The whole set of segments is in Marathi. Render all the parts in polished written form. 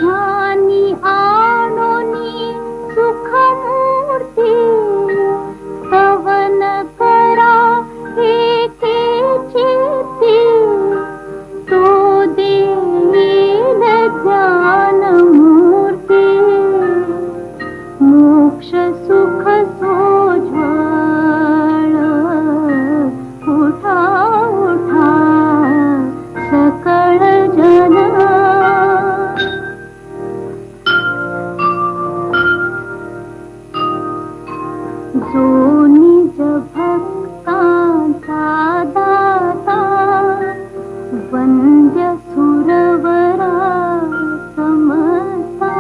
ध्यानी आणोनी सुखमूर्ती स्तवन करा एकेची तो देईल ज्ञानमूर्ती मोक्ष सुख सोज्वळ उठा उठा सकळ जन जो निज भक्तांचा दाता वंद्य सुरवरा समता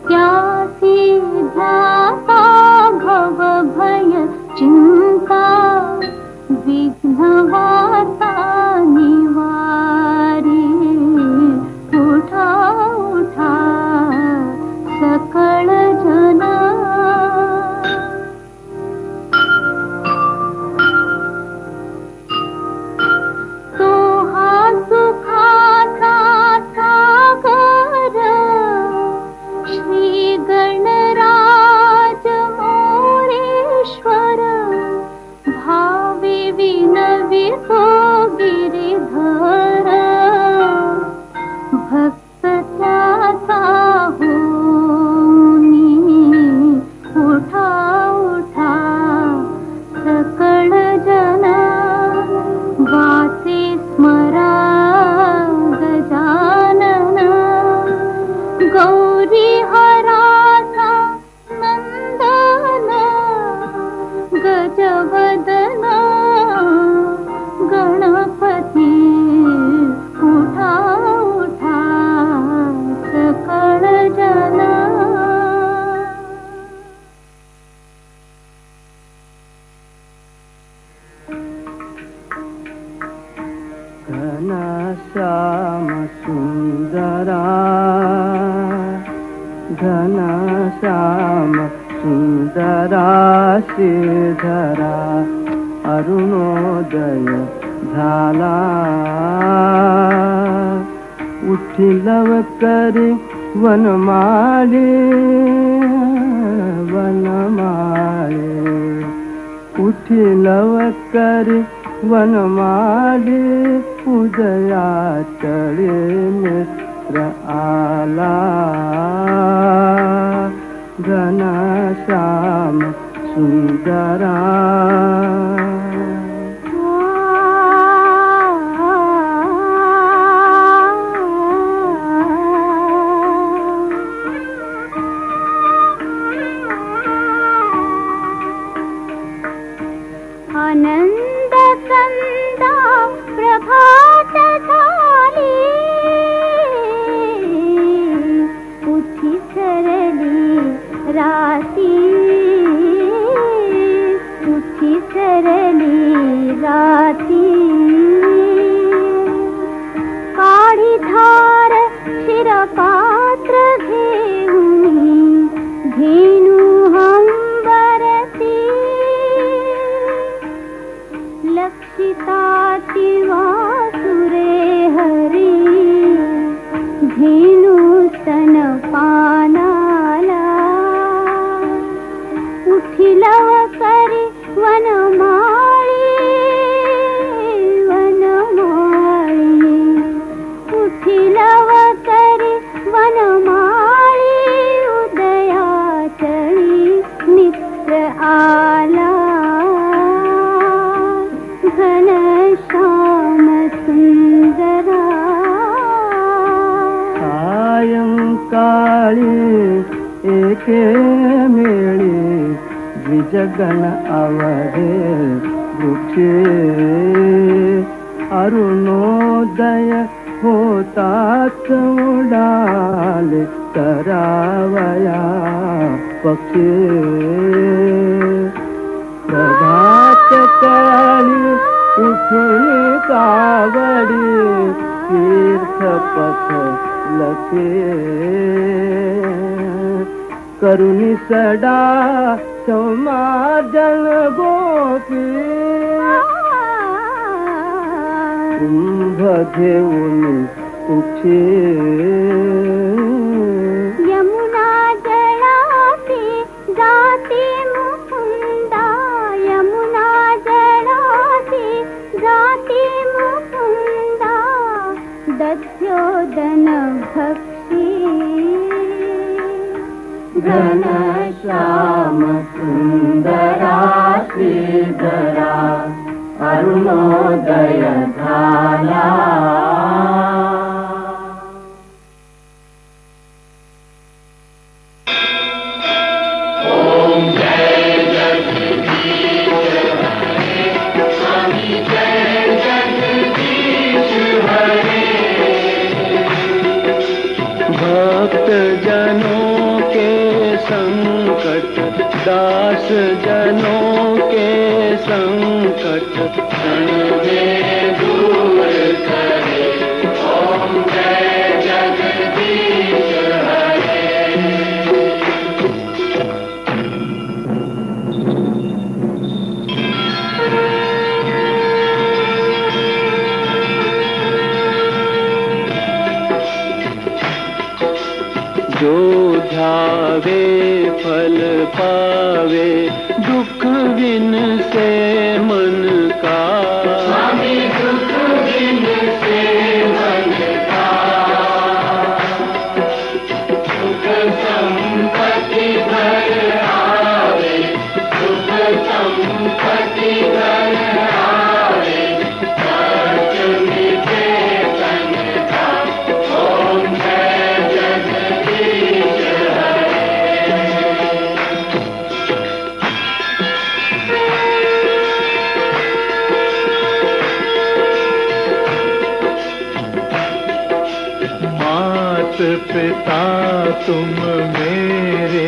त्यासी ध्याता भव भय चिंता विघ्न वार्ता निवारी उठा उठा सकळ जना गजवदना गणपती उठा उठा सकळ जना घनश्याम सुंदरा घनश्याम सुंदरा श्रीधरा अरुणोदय झाला उठी लवकरी वनमाळे वनमाळे उठी लवकरी वनमाळे उदया चळे मित्र आला घनश्याम सुंदरा आनंद कंदा प्रभात झाली उठी सरली राती उठी सरली राती काढी धार शिरपात्र घेऊनी धेनु हंबरती लक्षिताति वासुरे हरी धेनु स्तनपानाला उठी लवकरी वनमाळी वनमाळी उठी लवकरी वनमाळी उदया चळी मित्र आला घनश्याम सुंदरा सायंकाळी एके मेळी द्विजगण अवधे वृक्षे अरुणोदय होताच उडाले करावया पक्षी प्रभात काळी उठून कावडी तीर्थपथ लखे करुणी सडा समाजन गोपी कुंभ घेऊन उठे यमुना जळासी जाती मुकुंदा यमुना जळासी जाती मुकुंदा दध्योदन भक्षी घनश्याम सुंदरा श्रीधरा अरुणोदय झाला. भक्त जनों के संकट दास जनों के संकट क्षण में दूर करे. ओम जय जगदीश हरे. जो ध्यावे फल पावे दुख बिन से मन का. स्वामी दुख बिन से मन का. सुख संपत्ति घर आवे सुख संपत्ति घर आवे कर्ज मिटे तन का. ओम जय जगदीश मात पिता तुम मेरे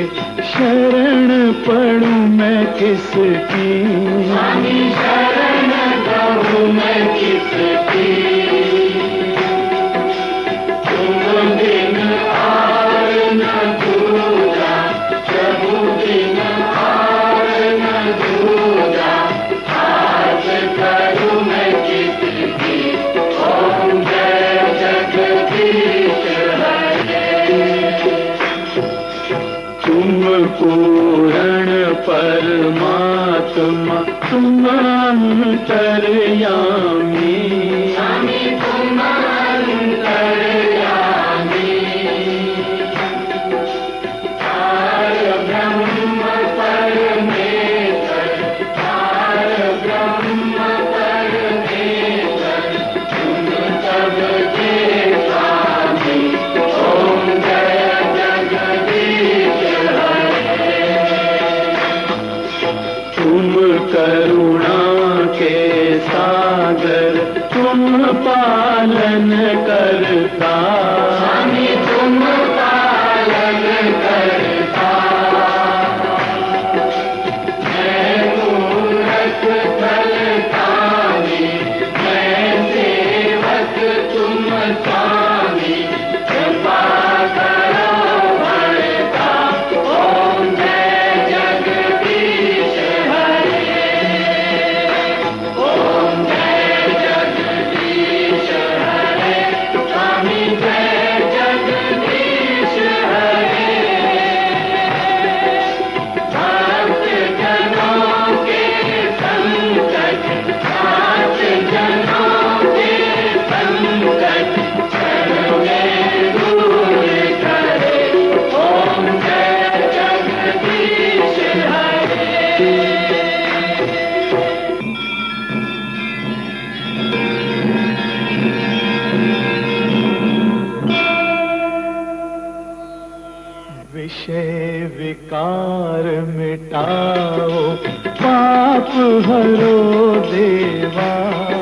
शरण पड़ूं मैं किसकी. स्वामी शरण कहूँ मैं किसकी. तुम बिन और न दूजा प्रभु बिन और न दूजा हाथ करूँ मैं किसकी. ओम जय जगदीश तुम पूर्ण परमात्मा तुम अंतर्यामी. स्वामी तुम अंतर्यामी. सार ब्रह्म परमेश्वर सार ब्रह्म परमेश्वर तुम सबके स्वामी. ओम जय जगदीश तुम करुणा के सागर तुम पालन करता. स्वामी तुम पालन करता. मैं मूरख फलदानी मैं सेवक तुम स्वामी कृपा करो भरता. ओम जय जगदीश ओम जय जगदीश हरे. स्वामी जय जगदीश हरे. भक्त जनों के संकट भक्त जनों के संकट क्षण में दूर करे. ओम जय जगदीश हरे. विषय विकार मिटाओ पाप हरो देवा.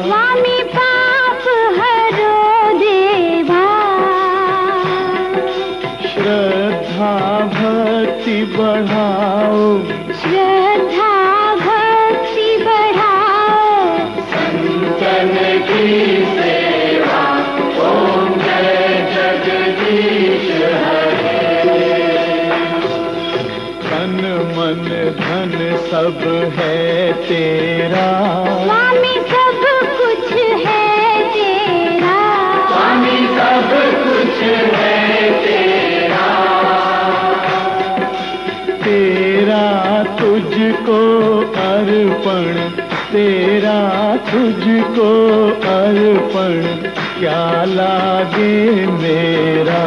स्वामी पाप हरो देवा. श्रद्धा भक्ति बढ़ाओ श्रद्धा भक्ति बढ़ाओ संतन की सेवा. ओम जय जगदीश हरे. तन मन धन सब है तेरा. स्वामी सब कुछ है तेरा. स्वामी सब तुझको अर्पण, तेरा तुझको अर्पण, क्या लागे मेरा।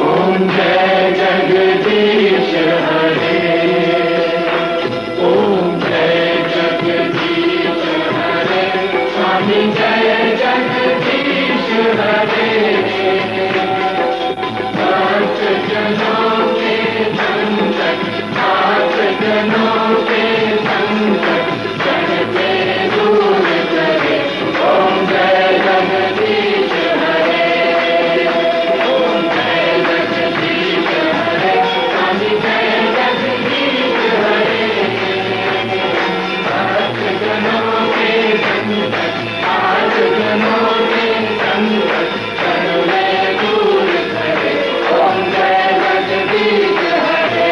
ओम जय जगदीश हरे, ओम जय जगदीश हरे, स्वामी जय जगदीश हरे। भक्त जनों के संकट, भक्त जनों के संकट, जन के दूर करे। ओम जय जगदीश हरे, ओम जय जगदीश हरे, स्वामी जय जगदीश हरे। भक्त जनों के संकट, भक्त जनों के संकट, जन में दूर करे। ओम जय जगदीश हरे।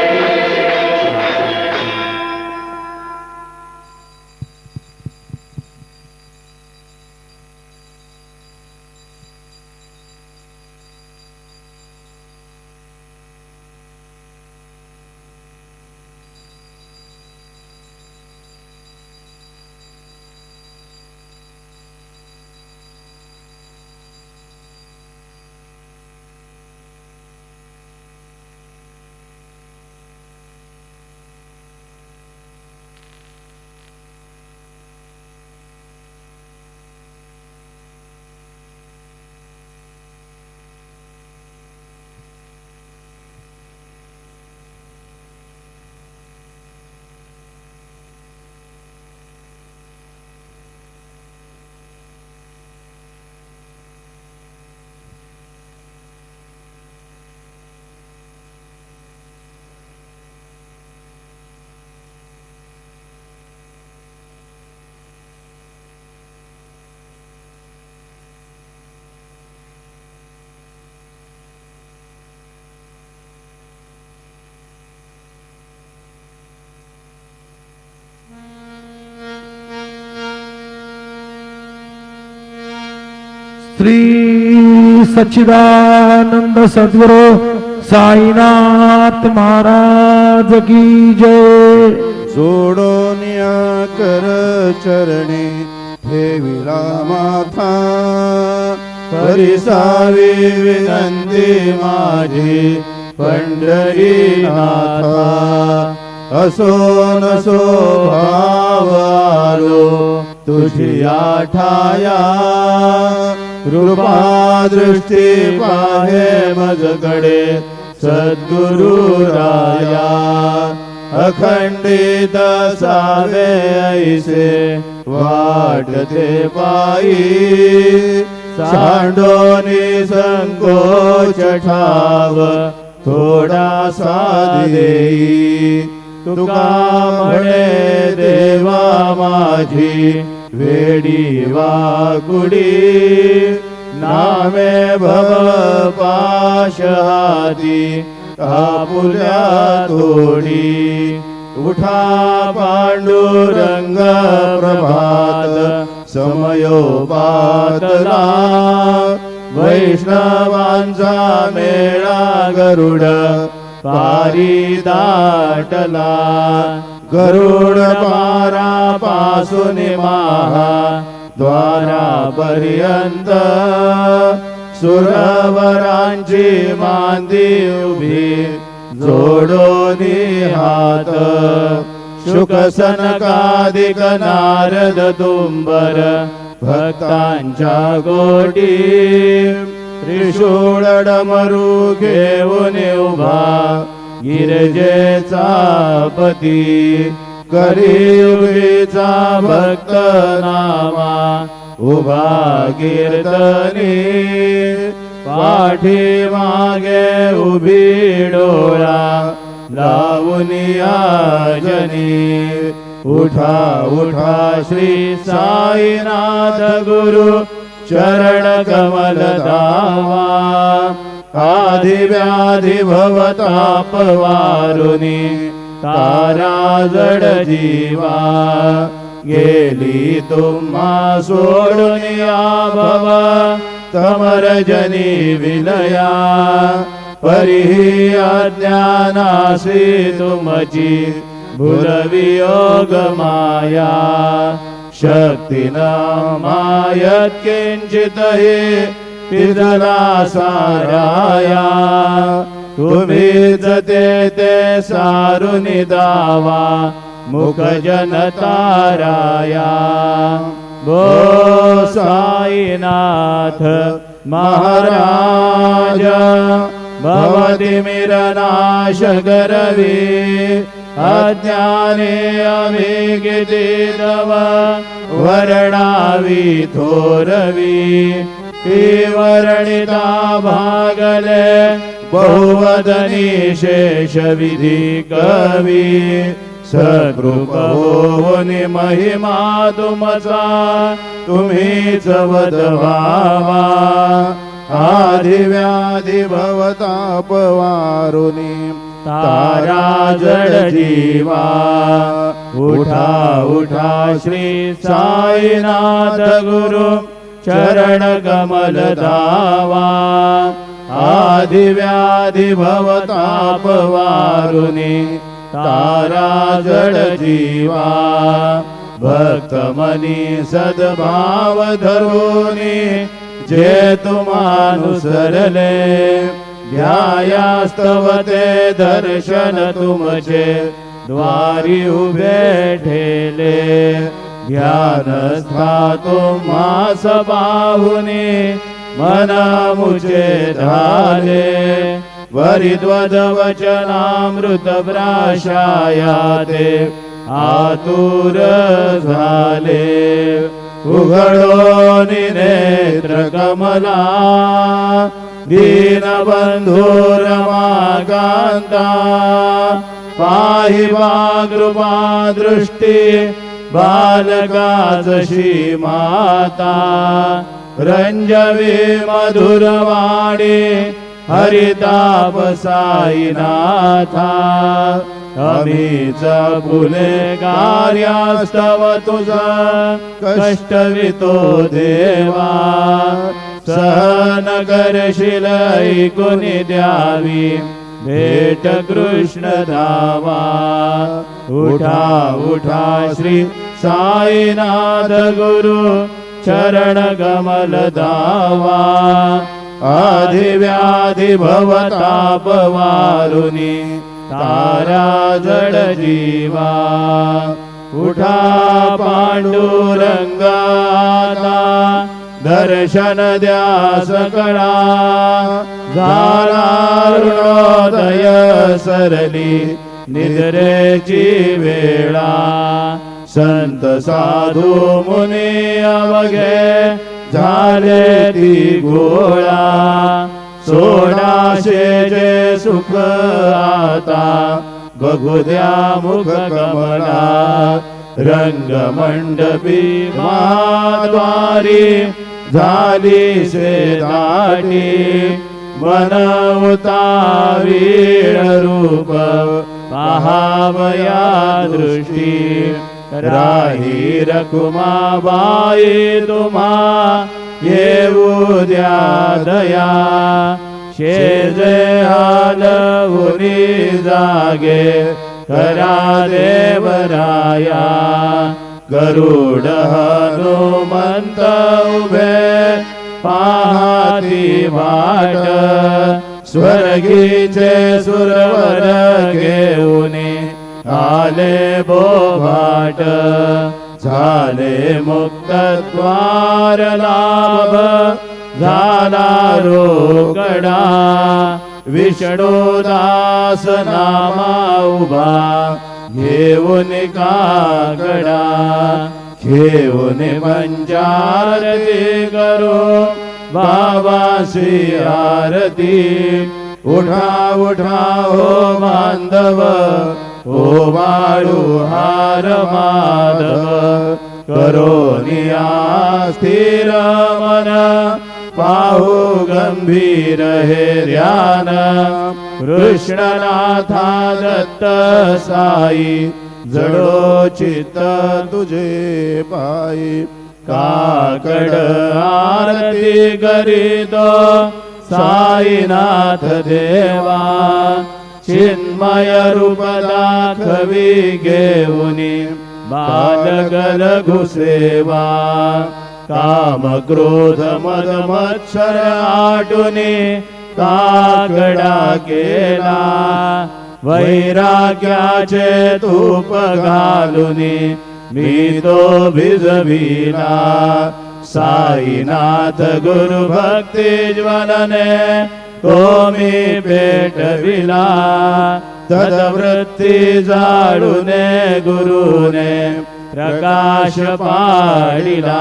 श्री सच्चिदानंद सद्गुरु साईनाथ महाराज की जय। जोडोनिया कर चरणी ठेविला माथा, परिसावी विनंती माझी पंढरीनाथा। असो नसो भाव आलो तुझी आठाया, कृपा दृष्टी पाहे मजकडे सद्गुरु राया। अखंडित सावे ऐसे वाटते पायी, सांडोनी संकोच ठाव थोडासा देई। तुका म्हणे देवा माझी वेडी वाकुडी, नामे भव पाश हाती आपुल्या तोडी। उठा पांडुरंग प्रभात समयोपातला, वैष्णवांचा मेळा गरुड पारी दाटला। गरुड पारा पासून महा द्वारापर्यंत, सुरवरांची मांदी उभी जोडोनी हात। शुक सनकादिक नारद तुंबर भक्तांच्या गोटी, त्रिशूळ डमरू घेऊन उभा गिरजेचा पती। कलियुगीचा भक्त नामा उभा कीर्तनी, पाठी मागे उभी डोळा लावूनिया जनी। उठा उठा श्री साईनाथ गुरु चरण कमल धावा। आदि व्याधि भवताप वारुनी तारा जड जीवा। गेली तुम्हा सोडूनिया भव तमरजनी विलया। परिही अज्ञानासी तुमची भूलवियोग माया शक्ती न मायत किंचित हि तिजला साराया तुम्हीच ते सारुनी दावा मुख जनताराया गो साईनाथ महाराज भवतिमिरनाश करवी अज्ञाने अभिगिती तव वर्णावी थोरवी ही वर्णिता भागले बहुवदनी शेष विधी कवी सकृप होनी महिमा तुमचा तुम्हीच वदवावा आदिव्याधी भवताप वारुनी तारा जड जीवा उठा उठा श्री साईनाथ गुरु चरण कमल दावा आदिव्याधी भवताप वारुनी तारा जड जीवा भक्त मनी सद्भाव धरूनी जे तुमानुसरले ध्यायास्तव ते दर्शन तुमचे द्वारी उभे ठेले ध्यानस्था तुम्हास पाहुनी मन मुचे झाले वरिद्वद वचनामृत प्राशाया ते आतुर झाले उघडो नेत्र कमला दीनबंधू रमाकांता पाहि कृपा दृष्टी बालकाची माता रंजवी मधुरवाणी हरिताप साईनाथा अमीच फुले कार्यास्तव तुझा कष्टवितो देवा सहन करशील ऐकुनी द्यावी भेट कृष्ण धावा उठा उठा श्री साईनाथ गुरु चरण कमल दावा आधिव्याधी भवताप वारुनी तारा जड जीवा उठा पांडुरंगा दर्शन द्या सकळा झाला ऋणोदय सरली निद्रेची वेळा संत साधू मुनी अवघे झाले ती गोळा सोडाशे जे सुख आता बघू द्या मुख कमला रंगमंडपी महाद्वारी झाली दाटी मन उतावीळ रूप पहावया दृष्टी राही रखुमाबाई तुम्हा येऊ द्या दया शेजे हालवुनी जागे करा देवराया गरुड हनुमंत उभे पाहाती वाट स्वर्गीचे सुरवर घेऊनी आले बोभाट झाले मुक्त द्वार लाभ झाला रोकडा विष्णुदास नामा उभा घेऊन कागडा घेऊन मंचारती करो बाबासी आरती उठा उठा हो बांधव ओ बाळू हार माधव करोनिया स्थिर मन पाहू गंभीर हे ध्यान कृष्णनाथा दत्त साई जडो चित्त तुझे पायी काकड आरती करीतो साईनाथ देवा चिन्मय रूप दाखवी घेऊनी बालक लघु सेवा काम क्रोध मद मत्सर आटुनी काकडा केला वैराग्याचे तूप घालुनी मी तो भिजविला साईनाथ गुरु भक्ती ज्वलने तो मी पेटविला तदवृत्ती जाळूने गुरुने प्रकाश पाडिला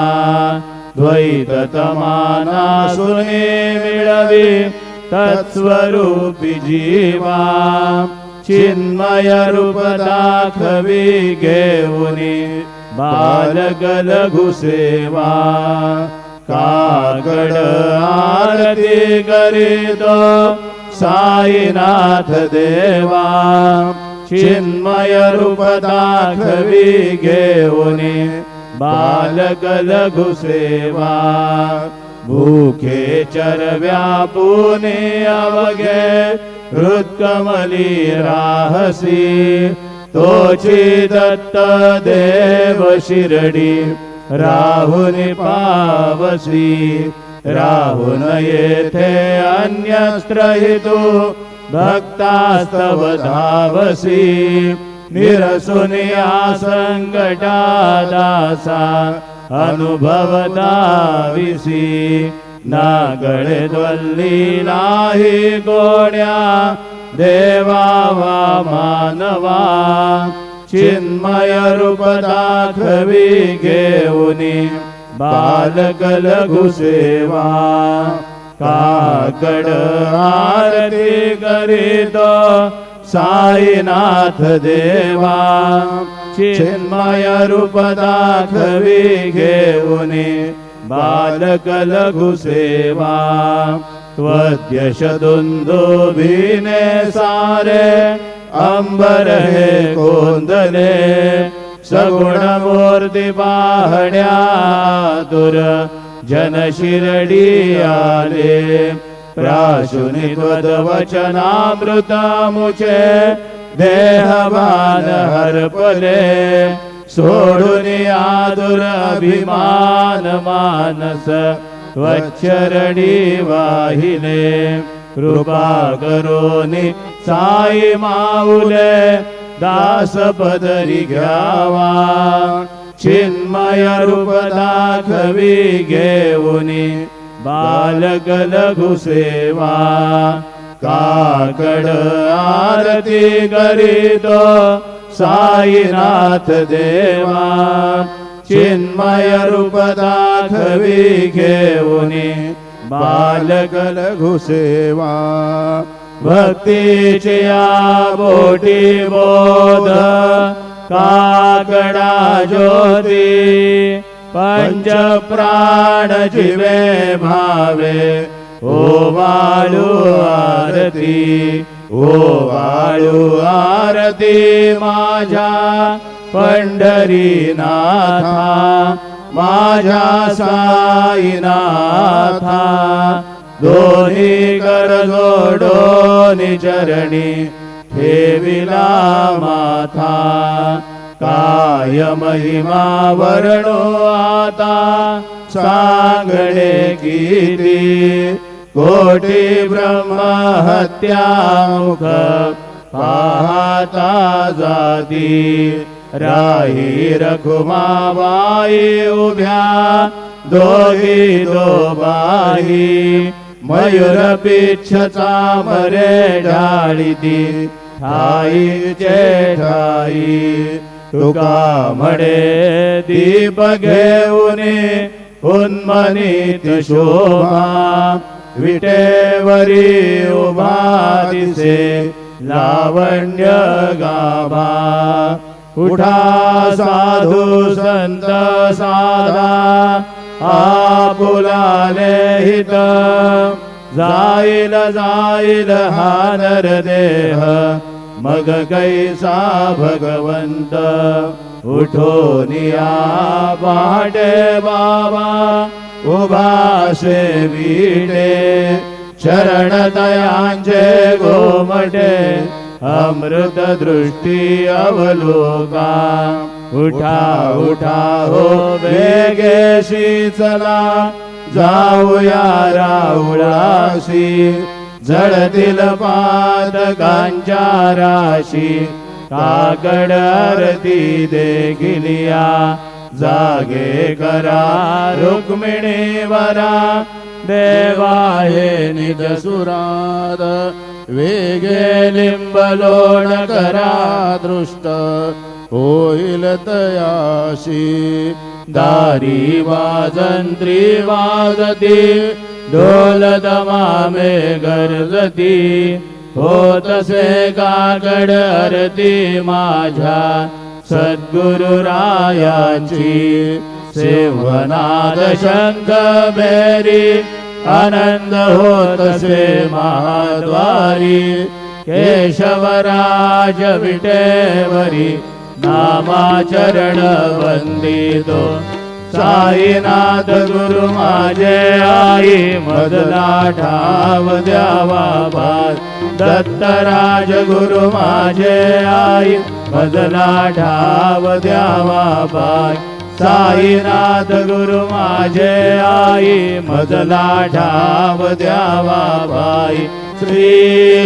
द्वैत तमाना सुने मिळवी तत्स्वरूपी जीवा चिन्मय रूप दाखवी घेऊनी बालक लघु सेवा काकड आरती करीतो साईनाथ देवा चिन्मय रूप दाखवी घेऊनी बालक लघु सेवा भूखे चरव्या पुणे अवघे हृत्कमली राहसी तोची दत्त देव शिरडी राहुनी पावसी राहुन येथे अन्यस्त्र हितू भक्तास्तव धावसी निरसुनिया संकटा दासा अनुभव दाविसी नागळे द्वल्ली नाही गोड्या देवा वा मानवा चिन्मय रूप दाखवी घेऊनी बालक लघु सेवा काकड आरती करीतो साईनाथ देवा चिन्मय रूप दाखवी घेऊनी बालक लघु सेवा त्वद्यश दुंदुभिने सारे अंबर हे कोंदले सगुण मूर्ती पाहण्या दुर जन शिरडी आले प्राशुनी त्वद वचनामृत मुचे देहभान हरपले सोडून आदुर अभिमान मानस त्वच्चरणी वाहिले कृपा करोनी साई माऊले दास पदरी घ्यावा चिन्मय रूप दाखवी घेऊनी बालक लघु सेवा काकड आरती करीतो साईनाथ देवा चिन्मय रूप दाखवी घेऊनी बालक लघु सेवा भक्तीची बोटी बोध काकडा ज्योती पंच प्राण जीवे भावे ओ वाळू आरती ओ वाळू आरती माझ्या पंढरीनाथा माझ्या साईनाथा दोन्ही कर जोडोनी चरणी ठेविला माथा काय महिमा वर्णो आता सांगणे किती कोटी ब्रह्म हत्या मुख पाहता जाती राही रखुमाबाई उभ्या दोघी दोबाही मयूर पिच्छ चामरे ढाळीती ठाईचे ठाई तुका म्हणे दीप घेऊने उन्मनीत शोभा विटेवरी उभा दिसे लावण्य गाभा उठा साधू संत साधा आपुलाले हित जाईल जाईल हा नरदेह मग कैसा भगवंत उठोनिया पहाटे बाबा उभा सेविटे चरण तयांचे गोमटे अमृत दृष्टी अवलोका उठा उठा हो वेगेशी चला जाऊया राहुळाशी झळतील पादकांच्या राशी काकड आरती देखिलिया जागे करा रुक्मिणी वरा देवा हे निज सुराद वेगे लिंबलोण करा दृष्ट होईल तयाशी दारी वाजंत्री वाजती ढोल दमामे गरजती होतसे काकड आरती माझ्या सद्गुरु रायांची सेवनाद शंख बेरी आनंद होतसे महाद्वारी केशवराज विटेवरी नामाचरण वंदितो साईनाथ गुरु माझे आई मदला ठाव द्यावा बाज दत्तराज गुरु माझे आई मदला ठाव द्यावा बाज साईनाथ गुरु माझे आई मदला ठाव द्यावा बाई श्री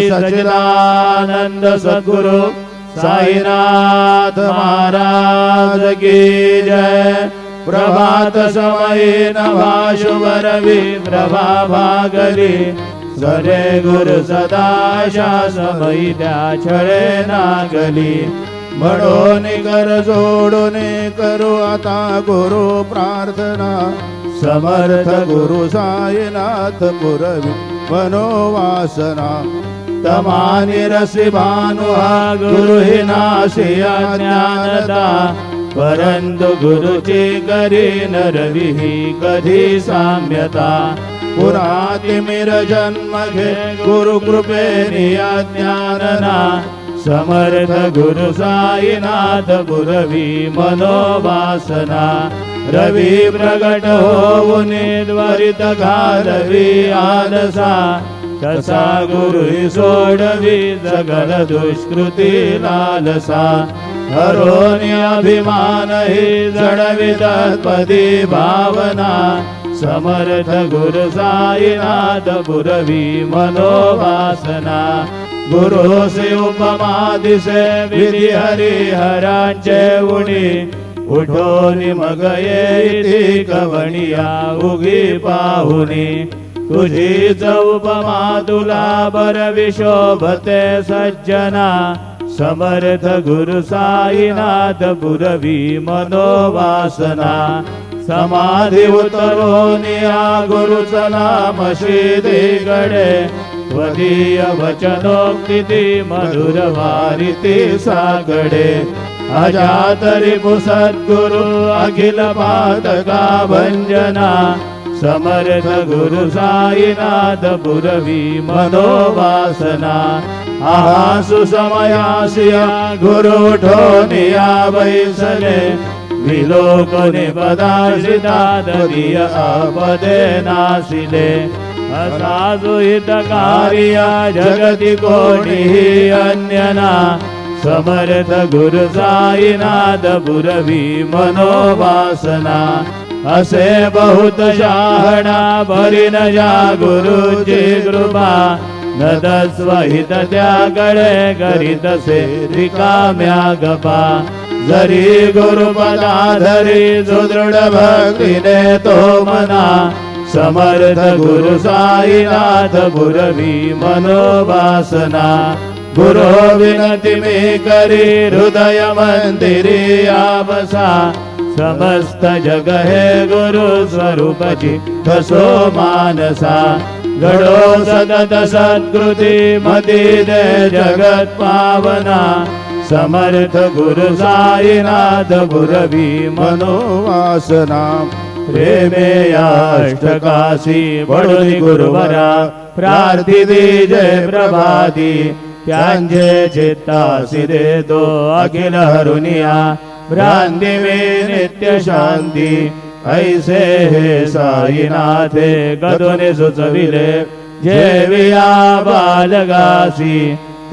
सच्चिदानंद सद्गुरु साईनाथ महाराज की जय प्रभात समये नभा शुभ रवि प्रभा भागरी सरे गुरु सदा समयी त्या छळे नागली म्हणून कर जोडून करू आता गुरु प्रार्थना समर्थ गुरु साईनाथ पुरवी मनोवासना तमानी रसी भानुहा गुरु हि नाशी ज्ञानदा परंतु गुरुची करी नरविही कधी साम्यता पुरा तिमिर जन्म घे गुरु कृपेनी ज्ञानना समर्थ गुरु साईनाथ पुरवी मनोवासना रवी प्रगट होऊन द्वारित घालवी आलसा तसा गुरु सोडवी जगल दुष्कृती लालसा हरोनी अभिमान हि जडवितात पदी भावना समर्थ गुरु साईनाथ पुरवी मनोवासना गुरु से उपमा दिसे विधी हरिहरांचे उणी उठोनी मग येती कवणिया उगी पाहुनी तुझीच उपमा तुला बरवी शोभते सज्जना समर्थ गुरु साईनाथ पुरवी मनोवासना समाधी उतरोनिया गुरु चला मशिदी गडे त्वदीय वचनोक्ती मधुर वारिती सागडे अजातरी सद्गुरु अखिल पातका भंजना समर्थ गुरु साईनाथ पुरवी मनोवासना आहासु समयासिया गुरु ठोनिया बैसले विलोकने पदार्शिता दरिय आपदे नासिले असाधु हितकारिया जगति कोणीही अन्यना समर्थ गुरु साईनाथ पुरवी मनोवासना असे बहुत शहाणा भरी न जा गुरुची कृपा न दस्वहित त्यागळे करीतसे रिकाम्या गपा जरी गुरुपदा धरी सुदृढ भक्तीने तो मना समर्थ गुरु साईनाथ पुरवी मनोवासना गुरु विनती मी करी हृदय मंदिरी आवसा समस्त जग हे गुरु स्वरूपची कसो मानसा घडो सतत सत्कृती मती दे जगत पावना समर्थ गुरु साईनाथ पुरवी मनोवासना प्रेमे अष्टकाशी बडोली गुरुवरा प्रार्थिती जय प्रभाती त्यांचे चित्तासी देतो अखिल हरुनिया भ्रांती मे नित्य शांती ऐसे हे साईनाथे गदोने सुचविले जेविया बालगासी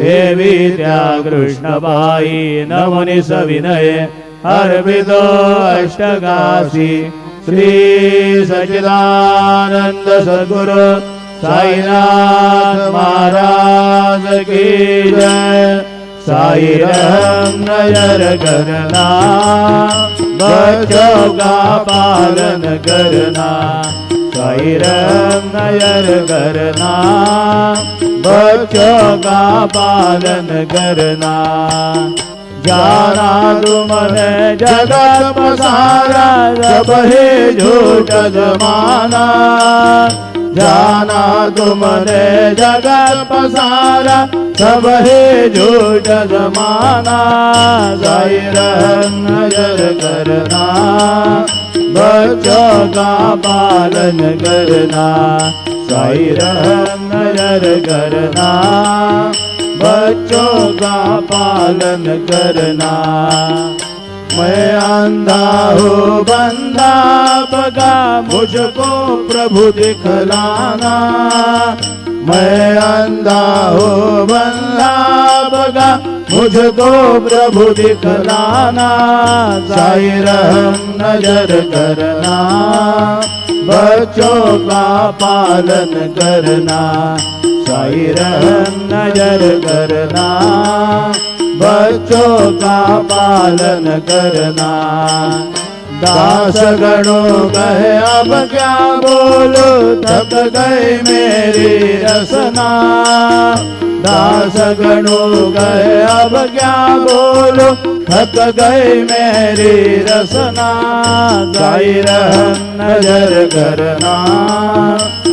देवी त्या कृष्णबाई नमुनी सविनये अर्पितो अष्टकाशी श्री सच्चिदानंद सद्गुरु साईनाथ महाराज की जय। साई राम नजर करना बच्चों का पालन करना, साई राम नजर करना बच्चों का पालन करना। जाना तुमने जगत पसारा सब है झूठ जमाना, जाना तुमने जगत पसारा सब है झूठ जमाना। साई राम नजर करना बच्चों का पालन करना, साई राम नजर करना बच्चों का पालन करना। मैं अंधा हूँ बंदा बगा मुझको प्रभु दिखलाना, मैं अंधा हूँ बंदा बगा मुझको प्रभु दिखलाना। साई राम नजर करना बच्चों का पालन करना, साई राम नजर करना बच्चों का पालन करना। दास गणों कहे अब क्या बोलो थक गई मेरी रसना, दास गणों कहे अब क्या बोलो थक गई मेरी रसना। साई राम नजर करना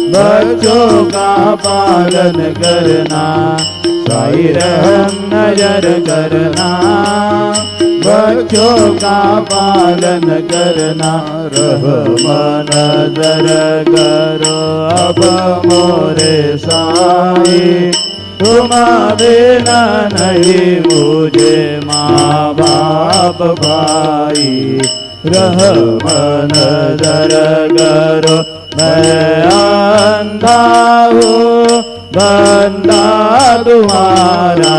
बच्चों का पालन करना, साई राम नजर करना बच्चों का पालन करना। रहमन नजर करो अब मोरे साई, तुम बिना नहीं मुझे माँ बाप भाई। रहमन नजर करो मैं अंधा हूँ बंदा तुम्हारा,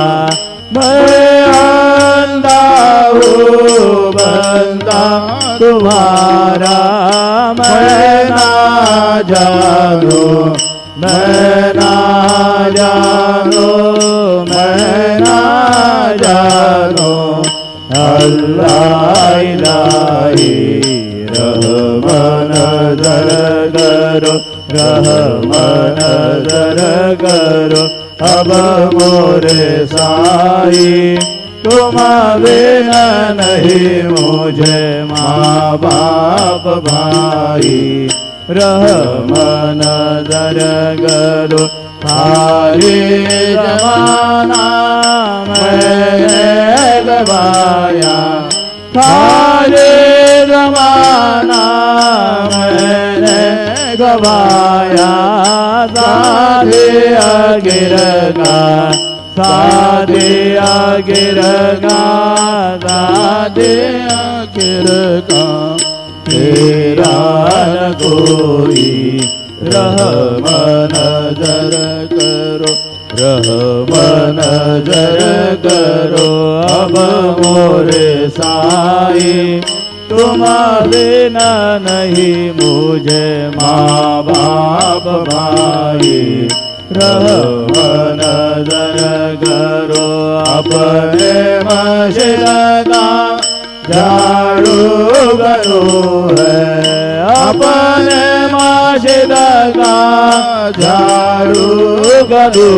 मैं अंधा हूँ बंदा तुम्हारा। मैं ना जानो मैं ना जानो मैं ना जानो अल्लाह इलाही। रहमन नजर करो रहमन नजर करो अब मोरे साई, तुम बिना नहीं मुझे माँ बाप भाई। रहमन नजर करो सारे जमाना मैंने गवाया, सारे जमाना मैंने गवाया। साधिया गिरगा साधिया गिरगा साधिया गिरगा तेरा न कोई। रहमन नजर करो रहमन नजर करो अब मोरे साई, तुम बिना नहीं मुझे माँ बाप भाई। रहमन नजर करो अपने मस्जिद का झाड़ू करो है, अपने मस्जिद का झाड़ू करो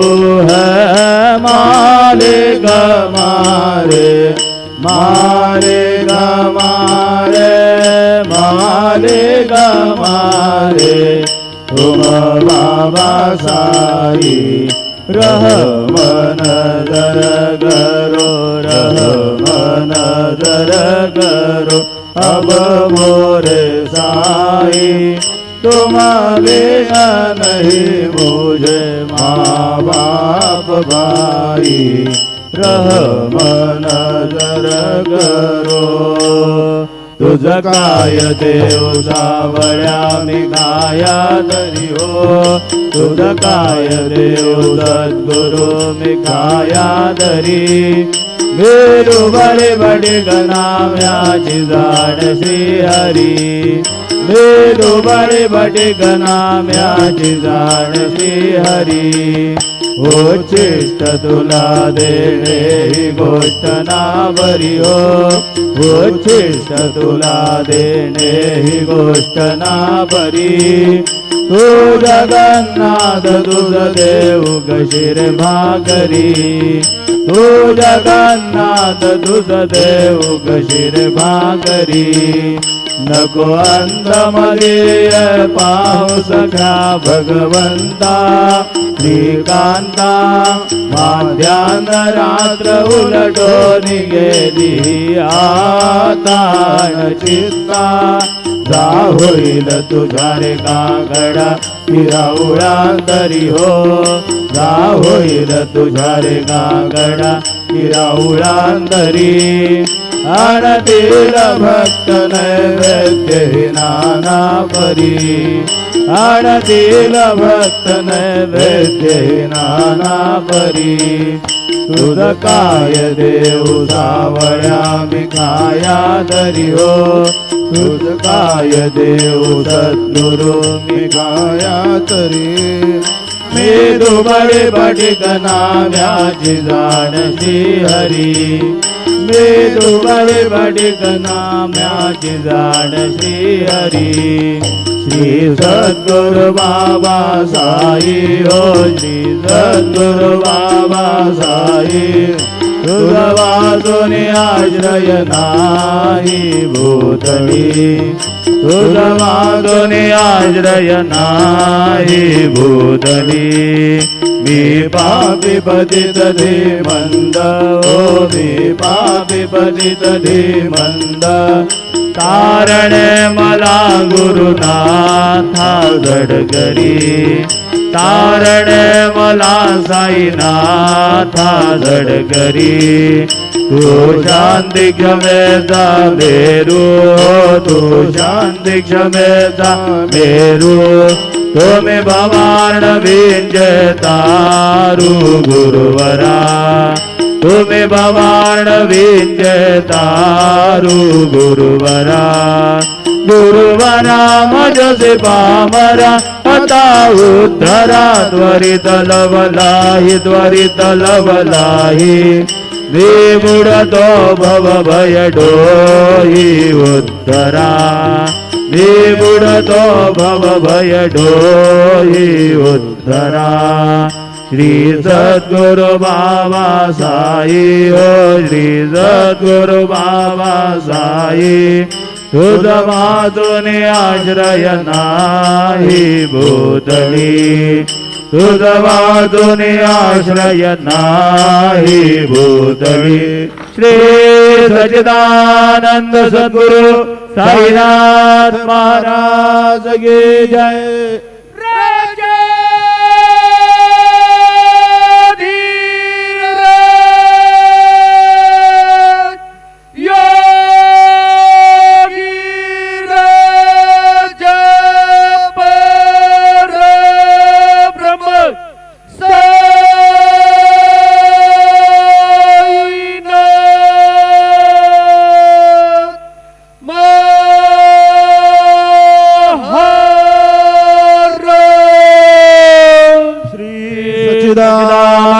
है। मालिक मारे मालिक मारे मालिक मारे तुम बाबा साई। रहमन नजर करो रहमन नजर करो अब मोरे साई, तुम बिना नहीं मुझे माँ बाप भाई। रहमन नजर करो तुझ काय देव सावळ्या मी काया तरी हो तुझ काय देव सद्गुरु मी काया तरी मेरू बडे बडे गणाम्याची जाण श्री हरी मेरू बडे बडे गणाम्याची जाण श्री हरी उच्चिष्ट तुला देणे ही गोष्ट ना बरी हो उच्चिष्ट तुला देणे ही गोष्ट ना बरी तू जगन्नाथ तुझ देव कशीर भाकरी तू जगन्नाथ तुझ देव कशीर भाकरी नको अंतमलीय पाहू सखा भगवंता श्रीकांता माध्यान रात्र उलटून गेली आता चित्ता जा होईल तुझा रे काकडा हिरावळा तरी हो जा होईल तुझा रे काकडा हिरावळा तरी आरतील भक्त नैवेद्य नाना परी आरतील भक्त नैवेद्य नाना परी तुझ काय देव सावळ्या मी काया तरी हो तुझ काय देव सद्गुरु मी काया तरी मी दुबळे बडिक नाम्याची जाण श्री हरी मी दुबळे बडिक नाम्याची जाण श्री हरी श्री सद्गुरु बाबा साई हो श्री सद्गुरु बाबा साई तुझ वाजून आश्रय नाही भूतळी तुझ वाजून आश्रय नाही भूतळी मी पापी पतित धीमंद ओ मी पापी पतित धीमंद तारण मला गुरुनाथा जडकरी तारण मला साईनाथा जडकरी तू शांती क्षमेचा मेरू तू शांती क्षमेचा मेरू तुम्ही भवान विंजय तारू गुरुवरा तुम्ही भवान विंजय तारू गुरुवरा गुरुवरा मजसे पामरा आता उद्धरा त्वरित लवलाही त्वरित लवलाही विमुडतो भव भय डोही उद्धरा विमुडतो भव भय डोही उद्धरा श्री सद्गुरु बाबा साई हो श्री सद्गुरु बाबा साई तुझ वाजून आश्रय नाही भूतळी तुझ वाजून आश्रय नाही भूतळी श्री सच्चिदानंद सद्गुरु साईनाथ महाराज की जय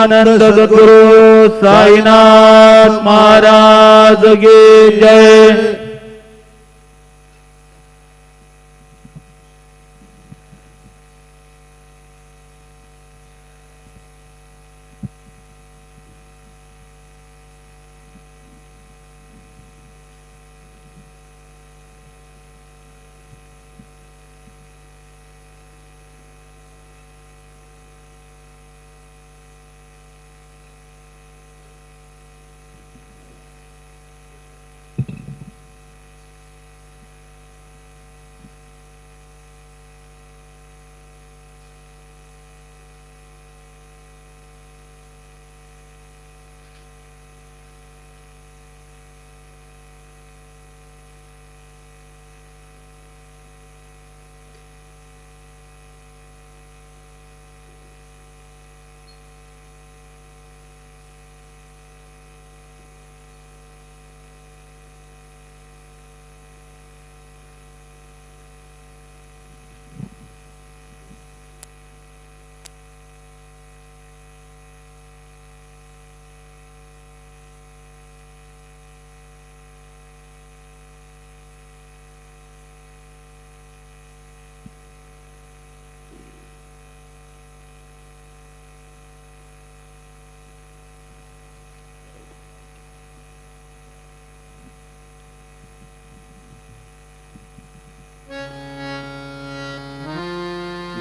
आनंद सद्गुरु साईनाथ महाराज की जय।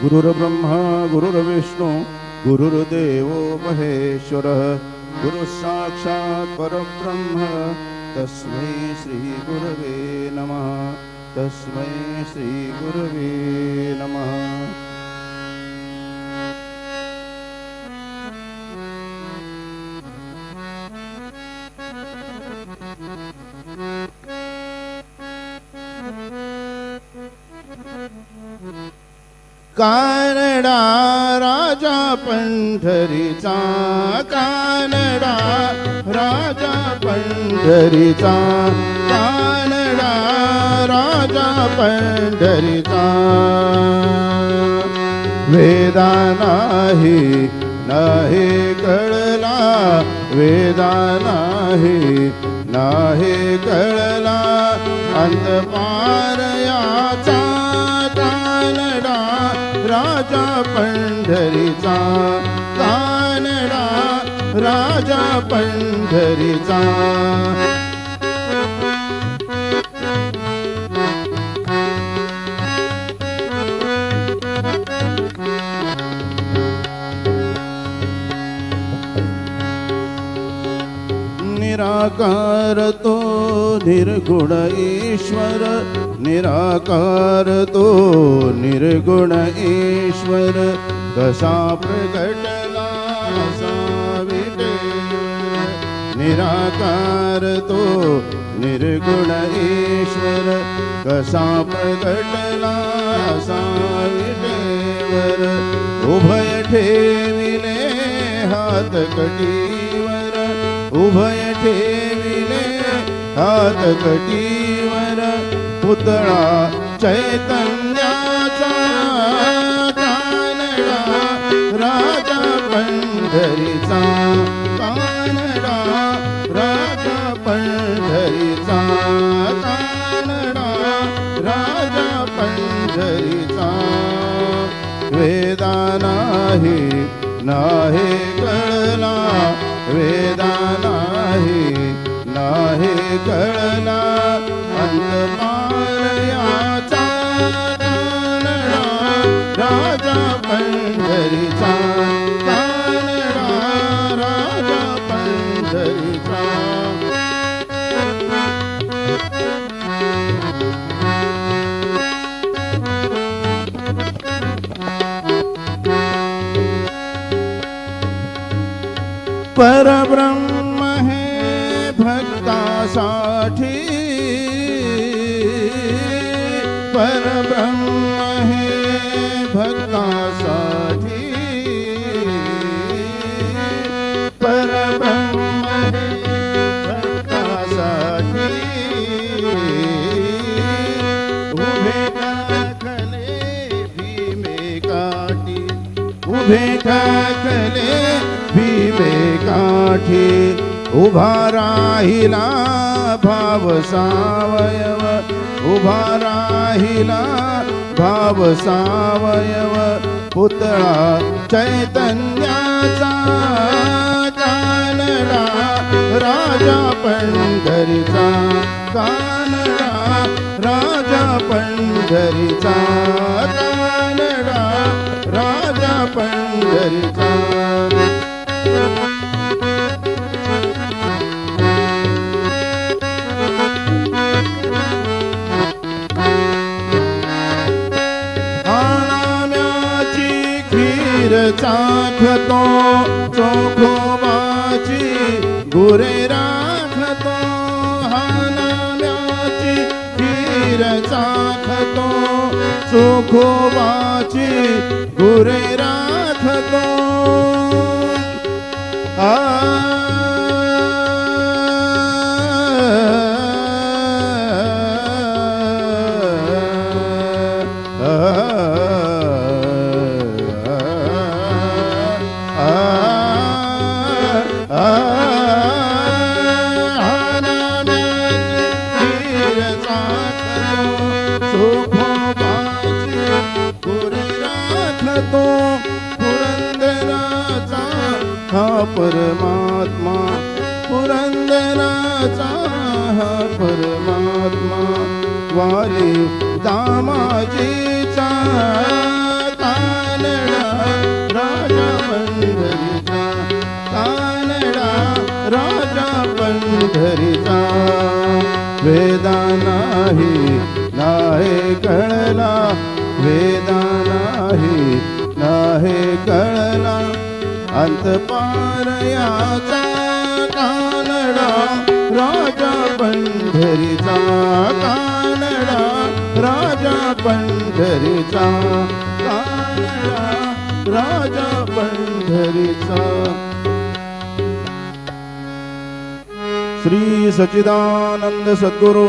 गुरुर्ब्रह्मा गुरुर्विष्णु गुरुर्देवो महेश्वरः गुरुः साक्षात् परब्रह्म तस्मै श्री गुरवे नमः तस्मै श्री गुरवे नमः कानडा राजा पंढरीचा कानडा राजा पंढरीचा कानडा राजा पंढरीचा वेदा नाही कळला वेदा नाही कळला अंतपार याचा कानडा राजा पंढरीचा कानडा राजा पंढरीचा निराकार तो निर्गुण ईश्वर निराकार तो निर्गुण ईश्वर कसा प्रकटला असा विटेवर निराकार तो निर्गुण ईश्वर कसा प्रकटला असा विटेवर उभय ठेविले हात कटीवर उभय ठेविले हात कटीवर पुतळा चैतन्याचा कानडा राजा पंढरीचा कानडा राजा पंढरीचा कानडा राजा पंढरीचा वेदा नाही कळला वेदा नाही कळला अंतपार याचा कानडा राजा पंढरीचा कानडा राजा पंढरीचा परब्रह्म हे भक्तासाठी परब्रह्म हे भक्तासाठी परब्रह्म हे भक्तासाठी उभे ठाकले भीमे काठी उभे ठाकले भीमे काठी उभा राहिला भाव सावयव उभा राहिला भाव सावयव पुतळा चैतन्याचा कानडा राजा पंढरीचा कानडा राजा पंढरीचा कानडा राजा पंढरीचा चाखतो चोखोबाची गुरे राखतो हानाम्याची खीर चाखतो चोखोबाची गुरे राखतो परमात्मा पुरंदराचा हा परमात्मा वाली दामाजीचा कानडा राजा पंढरीचा कानडा राजा पंढरीचा वेदा नाही कळला वेदा नाही कळला अंत पार याचा कानडा राजा पंढरीचा कानडा राजा पंढरीचा कानडा राजा पंढरीचा श्री सच्चिदानंद सद्गुरु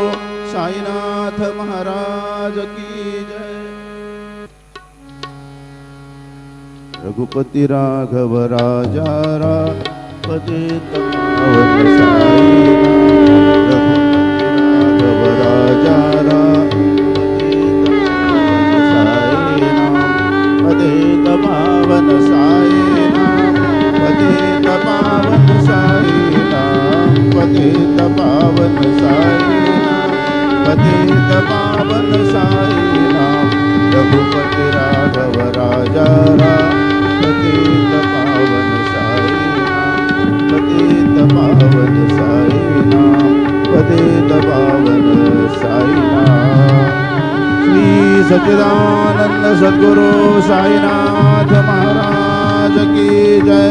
साईनाथ महाराज की जय। रघुपति राघव राजा पतित पावन साई रघुपति राघव राजा पतित पावन साई पतित पावन साई पतित पावन साई पतित पावन साई रघुपति राघव राजा पतित पावन साई पतित पावन साई पतित पावन साई श्री सच्चिदानंद सद्गुरु साईनाथ महाराज की जय।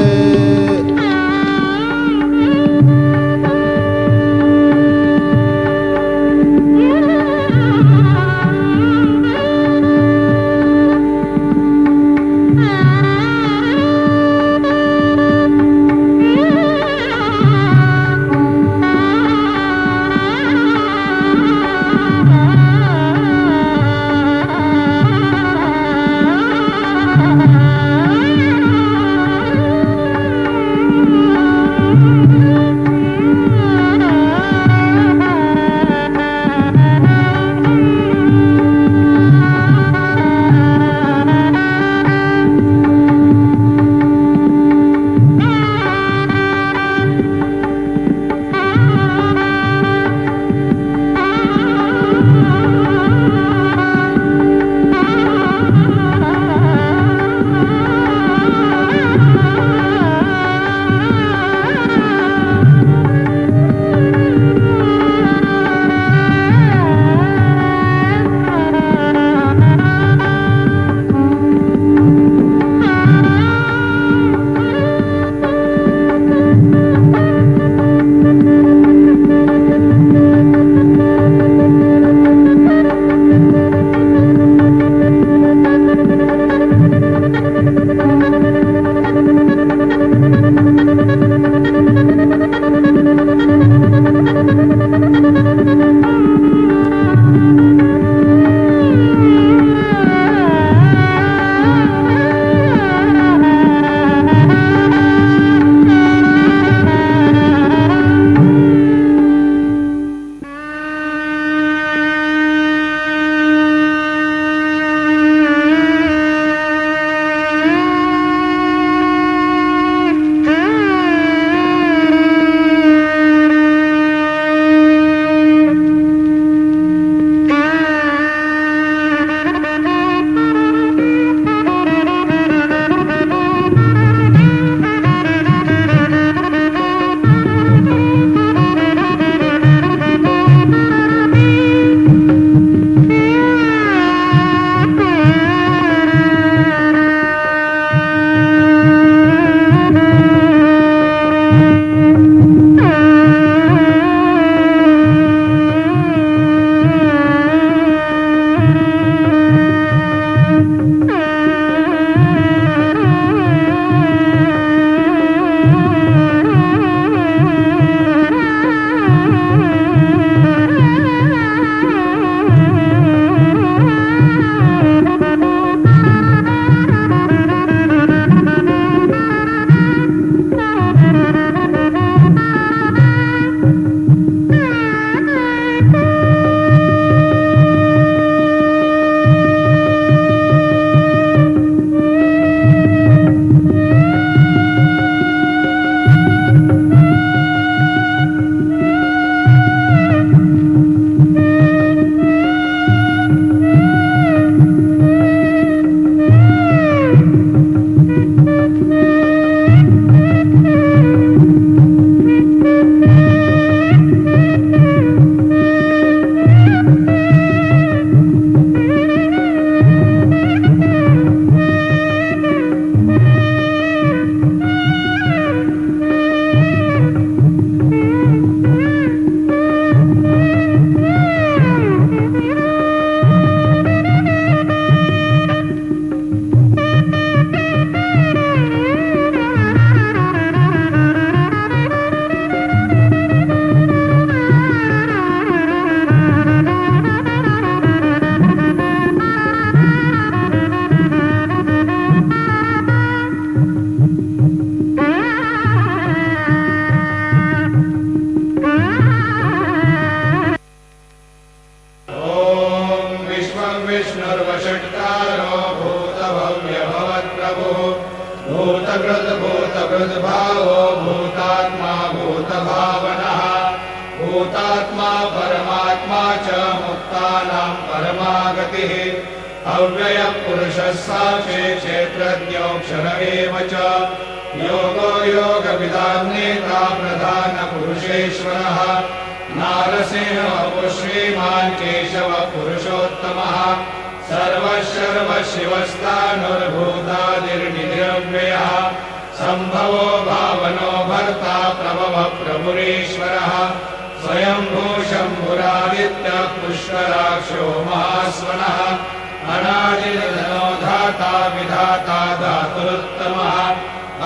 भूतभावनः भूतात्मा परमात्मा च मुक्तानां परमागतिः अव्ययः पुरुषः साक्षी क्षेत्रज्ञोऽक्षर एव च योगो योगविदां नेता प्रधानपुरुषेश्वरः नारसिंहः श्रीमान् केशवः पुरुषोत्तमः सर्वशिवस्तानुर्भूतादिर्निरव्ययः सम्भवो भावनो भर्ता प्रभवः प्रभुरीश्वरः स्वयंभू शम्भुरादित्यः पुष्कराक्षो महास्वनः अनादिर्धनो धाता विधाता धातुरुत्तमः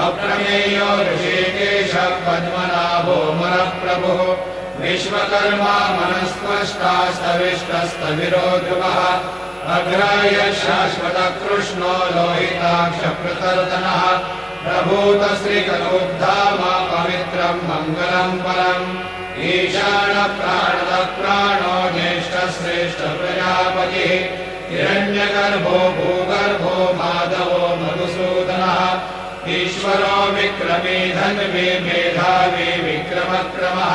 अप्रमेयो ऋषिकेशः पद्मनाभो मनःप्रभुः विश्वकर्मा मनस्त्वष्टा स्तविष्टस्तविरो ध्रुवः अग्राह्य शाश्वतः कृष्णो लोहिताक्षप्रतर्दनः प्रभूतश्रीकरोद्धामा पवित्रं मङ्गलं परम् ईशानः प्राणदः प्राणो ज्येष्ठश्रेष्ठ प्रजापतिः हिरण्यगर्भो भूगर्भो माधवो मधुसूदनः ईश्वरो विक्रमी धन्वी मेधावी विक्रमक्रमः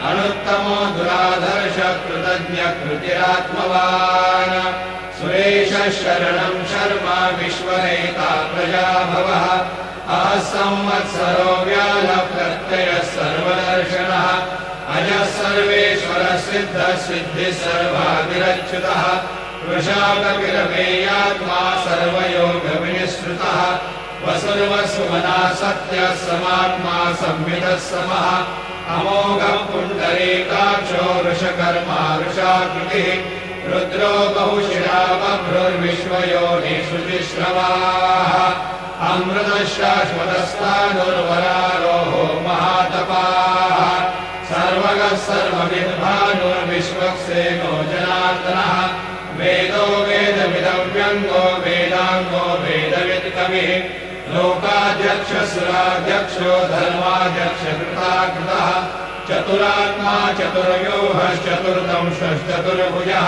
अनुत्तमो दुराधर्ष कृतज्ञ कृतिरात्मवान् सुरेशः शरणं शर्मा विश्वनेता प्रजाभवः असंवत्सरो व्यालः प्रत्ययः सर्वदर्शनः अजः सर्वेश्वरः सिद्धः सिद्धिः सर्वादिरच्युतः वृषाकविरमेयात्मा सर्वयोगविनिःसृतः वसुर्वसुमना सत्यः समात्मा संविदः समः अमोघः पुण्डरीकाक्षो वृषकर्मा वृषाकृतिः रुद्रो बहुशिरा बभ्रुर्विश्वयोनिषु जिश्रवाः अमृतः शाश्वतस्तानुर्वरारोहो महातपाः सर्वगः सर्वविद्भानुर्विश्वक्सेनो जनार्दनः वेदो वेदविदव्यङ्गो वेदाङ्गो वेदवित्कविः लोकाध्यक्षसुराध्यक्षो धर्माध्यक्षकृताकृतः चतुरात्मा चतुर्व्यूहश्चतुर्दंशश्चतुर्भुजः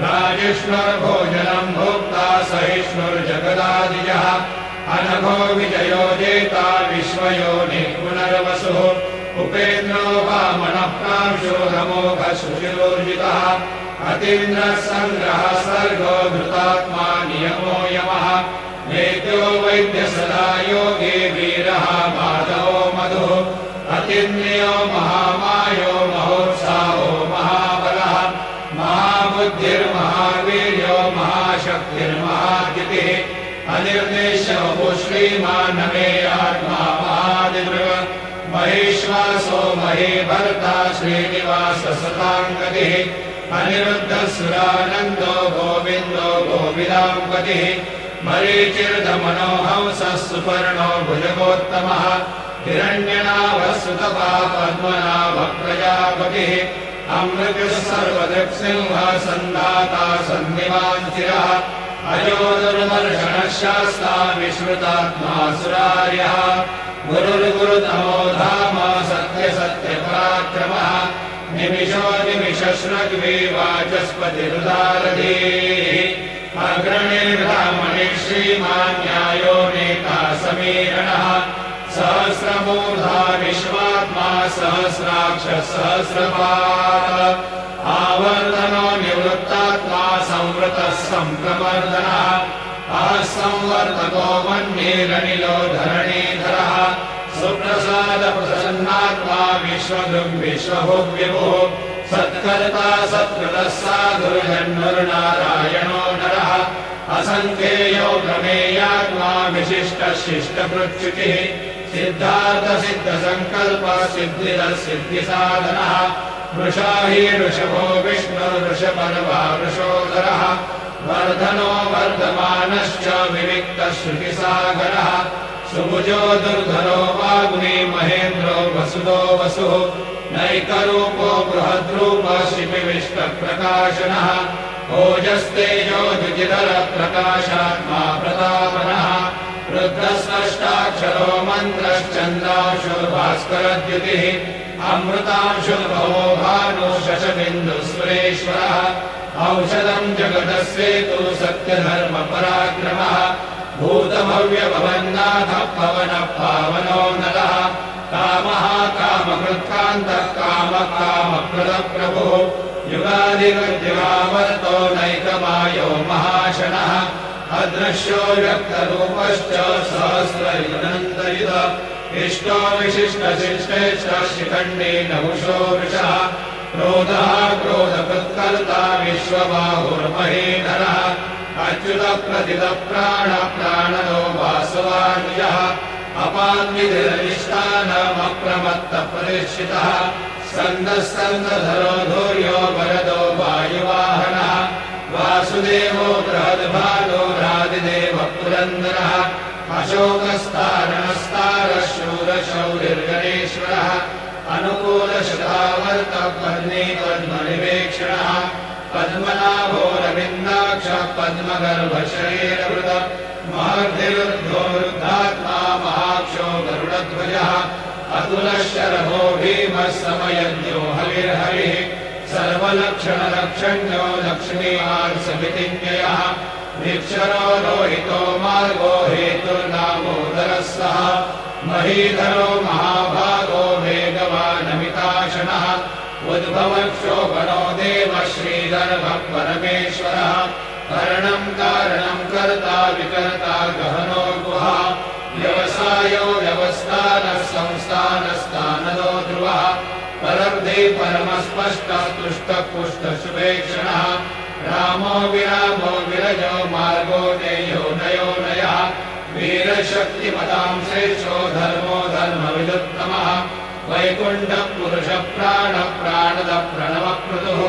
राजिष्णुर्भोजनं भोक्ता सहिष्णुर्जगदादिजः अनघो विजयो जेता विश्वयोनिः पुनर्वसुः उपेन्द्रो वामनः प्रांशो रमोघः सुशिरोर्जितः अतीन्द्रः सङ्ग्रहः सर्गो धृतात्मा नियमो यमः वेद्यो वैद्य सदा योगी वीरः माधवो मधुः अतीन्द्रियो महामायो महोत्साहो महाबलः महाबुद्धिर्महावीर्यो महाशक्तिर्महाजितिः अनिर्देशो श्रीमानमे आत्मा महादिदृग महेश्वासो महेभर्ता श्रीनिवास सताङ्गतिः अनिरुद्धसुरानन्दो गोविन्दो गोविदाम्पतिः मरीचिर्दमनोहंसः सुपर्णो भुजगोत्तमः हिरण्यनाभसुतपा पद्मनाभः प्रजापतिः अमृतः सर्वदृक्सिंहः सन्धाता सन्निवाञ्चिरः अजो दुर्दर्शनः शास्ता विश्रुतात्मा सुरार्यः गुरुर्गुरुतमो धाम सत्यसत्यपराक्रमः निमिषो निमिषश्रग्वी वाचस्पतिरुदारधीः अग्रणिर्ब्राह्मणिः श्रीमान् न्यायो नेता समीरणः सहस्रमूर्धा विश्वात्मा सहस्राक्षः सहस्रपात् आवर्तनो निवृत्तात्मा संवृतः सम्प्रवर्धनः असंवर्तको मन्येरनिलो धरणीधरः सुप्रसादप्रसन्नात्मा विश्वदृग् विश्वभुग्विभुः सत्कर्ता सत्कृतः साधुर्जन्मुर्नारायणो नरः असङ्ख्येयो प्रमेयात्मा विशिष्टः शिष्टकृच्युतिः सिद्धार्थसिद्धसङ्कल्पः सिद्धिदः सिद्धिसाधनः वृषाही ऋषभो विष्णुर्वृषपर्वा वृषोदरः वर्धनो वर्धमानश्च विविक्तः श्रुतिसागरः सुभुजो दुर्धरो वाग्मी महेन्द्रो वसुदो वसुः नैकरूपो बृहद्रूपः शिपिविष्टप्रकाशनः ओजस्तेजो द्विजिधरप्रकाशात्मा प्रतापनः रुद्रस्पष्टाक्षरो मन्त्रश्चन्द्रांशुर्भास्करद्युतिः अमृतांशुर्भवो भानु शशबिन्दुस्वरेश्वरः औषधं जगदस्येतु सत्यधर्मपराक्रमः भूतभव्यभवन्नाथः पवनः पावनो नरः कामः कामकृत् कामकृत्कान्तः कामः कामप्रदः प्रभुः युगादिगद्युगावर्तो नैकमायो महाशनः अदृश्यो व्यक्तरूपश्च सहस्रयुनन्तयुध इष्टो विशिष्टशिष्टेश्च शिखण्डी नहुषो वृषः क्रोधः क्रोधकृत्कर्ता विश्वबाहुर्महीधरः अच्युतप्रथितप्राणप्राणनो वासवानुजः अपान्विधिरधिष्ठानमप्रमत्तप्रतिष्ठितः स्कन्दस्कन्दधरो धूर्यो वरदो वायुवाहनः वासुदेवो बृहद्भानो रादिदेव पुरन्दरः अशोकस्तारणस्तारः शूरशौरिर्गणेश्वरः अनुकूलशतावर्तः पद्मीपद्मनिवेक्षणः पद्मनाभोरविन्दाक्षः पद्मगर्भशरीरवृतः महर्धिरुद्धोरुद्धात्मा महाक्षो गरुडध्वजः अतुलशरभो भीमः समयज्ञो हविर्हरिः सर्वलक्षणलक्षण्यो लक्ष्मीवात्समितिज्ञयः निक्षरो रोहितो मार्गो हेतुर्नामोदरः सः महीधरो महाभागो वेगवानमिताशनः उद्भवक्षोभणो देवः श्रीगर्भः परमेश्वरः करणं कारणं कर्ता विकर्ता गहनो गुहा व्यवसायो व्यवस्थानः संस्थानस्थानदो ध्रुवः परब्धे परमस्पष्टः तुष्टः पुष्टः शुभेक्षणः रामो विरामो विरजो मार्गो नेयो नयो नयः वीरशक्तिमतां श्रेष्ठो धर्मो धर्मविदुत्तमः वैकुण्ठः पुरुषः प्राणः प्राणदः प्रणवप्रदुः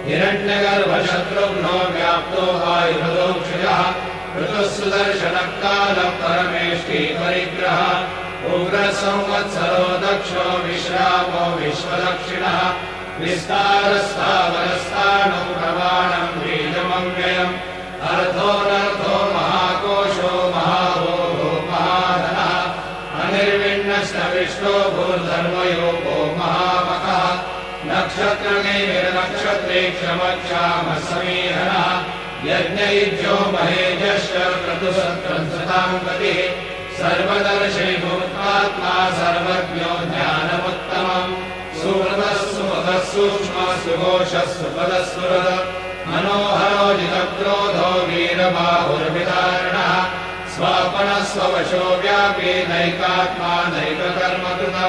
हिरण्यगर्भशत्रुघ्नो व्याप्तो वायुभदोक्षजः ऋतुः सुदर्शनः कालः परमेष्टि परिग्रहः उग्रसंवत्सरो दक्षो विश्रामो विश्वदक्षिणः विस्तारस्थावरस्थाणो प्रमाणम् बीजमव्ययम् अर्थोऽनर्थो महाकोशो महाभोगो महाधनः अनिर्विण्णस्तविष्टो भूर्धर्मयोगो महामखः नक्षत्रमेविर्नक्षत्रे क्षमक्षामः समीहनः यज्ञयुज्यो महेजश्च क्रतुसत्रंसतां गतिः सर्वदर्शी भूतात्मा सर्वज्ञो ज्ञानमुत्तमम् सुहृदः सुमुखः सूक्ष्मः सुघोषः सुपदः मनोहरो जितक्रोधो वीरबाहुर्विदारणः स्वापनः स्ववशो व्यापी नैकात्मा नैककर्मकृतः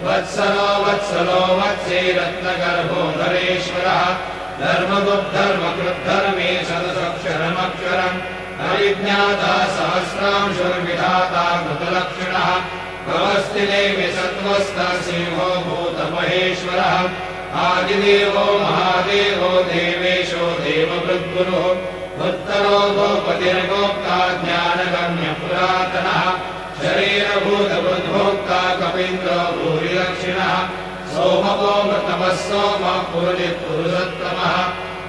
वत्सलो वत्सलो वत्से रत्नगर्भोधरेश्वरः धर्मगुप्धर्मकृद्धर्मे सदसक्षरमक्षरम् अविज्ञाता सहस्रांशुर्विधाता कृतलक्षणः भवस्तिदेवि सत्त्वस्थः सिंहो भूतमहेश्वरः आदिदेवो महादेवो देवेशो देवभृद्गुरुः उत्तरो गोपतिर्गोप्ता ज्ञानगम्यपुरातनः शरीरभूतभृद्भोक्ता कपीन्द्रो भूरिदक्षिणः सोमपो मृतमः सोमः पुरुषोत्तमः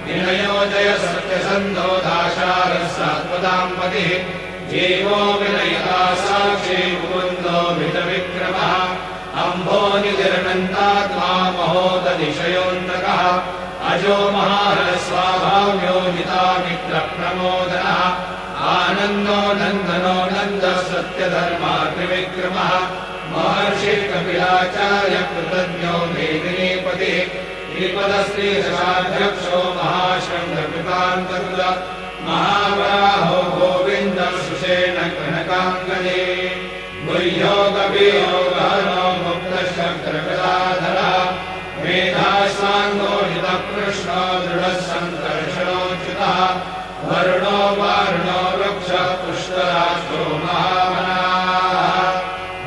विनयो जय सत्यसन्धो दाशारः सात्वताम्पतिः जीवो विनयता साक्षी मुकुन्दो मितविक्रमः अम्भोनिधिरनन्तात्मा महोदधिशयोऽन्तकः अजो महारस्वाभाव्यो मितामित्रप्रमोदनः आनन्दो नन्दनो नन्दः सत्यधर्मा त्रिविक्रमः महर्षिः कपिलाचार्य कृतज्ञो मेदिनीपतिः श्रीपदश्रीदशाध्यक्षो महाशृङ्गकृतान्तकृतः महावराहो गोविन्दः सुषेण कनकाङ्गदे गुह्यो कवियो गहनो मुक्तशङ्करकलाधरः मेधास्वाङ्गो जितकृष्णो दृढः सङ्कर्षणोच्युतः वरुणो वारुणो वृक्षः पुष्कराक्षो महामनाः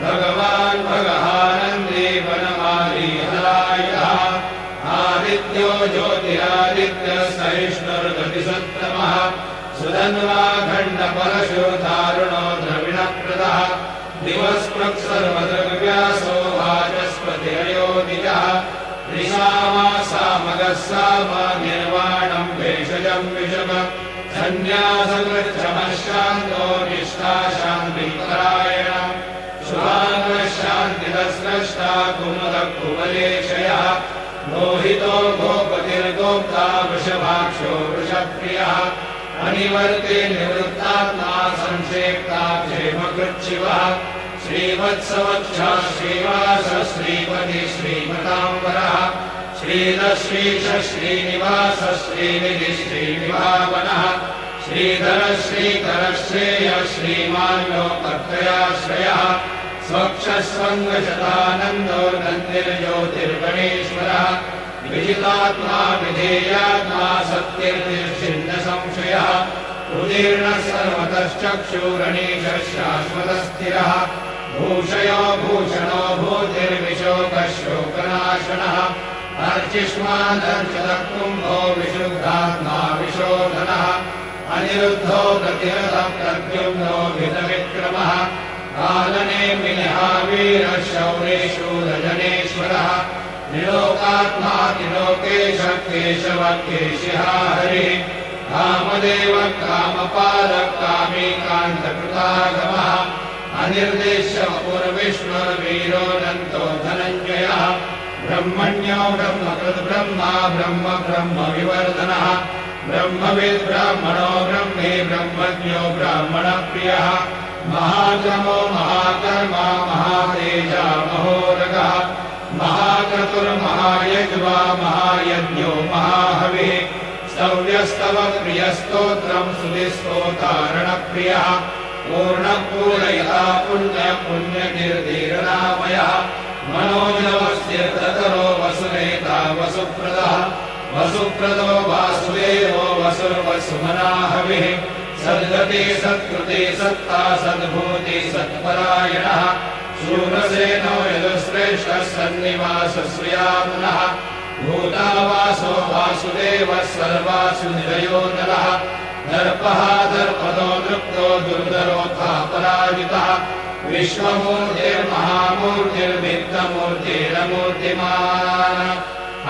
भगवान् भगहानन्दी वनमाली हलायः आदित्यो ज्योतिरादित्यः सहिष्णुर्गतिसत्तमः सुधन्वाखण्डपरशुधारुणो द्रविणप्रदः दिवस्पृक्सर्वदृग्व्यासो वाचस्पतिरयो निजः त्रिसामासामगः साम निर्वाणम् भेषजम् विषम सन्न्यासकृच्छमः शान्तो निष्ठा शान्तिपरायणः शुभाङ्गः शान्तिदस्रष्टा कुमुदः कुवलेशयः मोहितो गोपतिर्गोप्ता वृषभाक्षो वृषप्रियः अनिवर्ते निवृत्तात्मा संक्षेप्ता क्षेमकृच्छिवः श्रीवत्सवक्षा श्रीवास श्रीपति श्रीमताम्बरः श्रीदश्रीश श्रीनिवास श्रीनिधि श्रीविभावनः श्रीधर श्रीकरश्रेय श्रीमान्योपत्रयाश्रयः स्वक्षस्वङ्गशतानन्दो नन्दिर्ज्योतिर्गणेश्वरः विजितात्मा विधेयात्मा सत्कीर्तिर्छिन्न संशयः उदीर्णः सर्वतश्चक्षुरणीशः शाश्वतस्थिरः भूषयो भूषणो भूतिर्विशोकशोकनाशनः अर्चिष्मादर्चितः कुम्भो विशुद्धात्मा विशोधनः अनिरुद्धो प्रतिहतः प्रद्युम्नो भितविक्रमः कालनेमिनिहावीरः शौरेशूरजनेश्वरः निलोकात्मा त्रिलोकेशः केशवः केशिः हरिः कामदेव कामपालः कामीकान्तकृतागमः अनिर्देश्य पूर्विष्णुर्वीरोऽनन्तो धनञ्जयः ब्रह्मण्यो ब्रह्मकृद्ब्रह्मा ब्रह्म ब्रह्मविवर्धनः ब्रह्मविद् ब्राह्मणो ब्रह्मे ब्रह्मज्ञो ब्राह्मणप्रियः महाक्रमो महाकर्मा महातेजा महोरगः महाक्रतुर्महायज्वा महायज्ञो महाहविः स्तव्यस्तव प्रियस्तोत्रम् सुधिस्तोतारणप्रियः पूर्णपूरयिता पुण्यपुण्यकीर्तिरनामयः मनोजवस्तीर्थकरो वसुनेता वसुप्रदः वसुप्रदो वासुदेवो वसुर्वसुमनाहविः सद्गति सत्कृति सत्ता सद्भूति सत्परायणः शूरसेनो यदुश्रेष्ठः सन्निवासश्रियामुनः भूतावासो वासुदेवः सर्वासुनिलयो नरः दर्पः दर्पदो दृप्तो दुर्धरोऽथा पराजितः विश्वमूर्तिर्महामूर्तिर्वित्तमूर्तिरमूर्तिमान्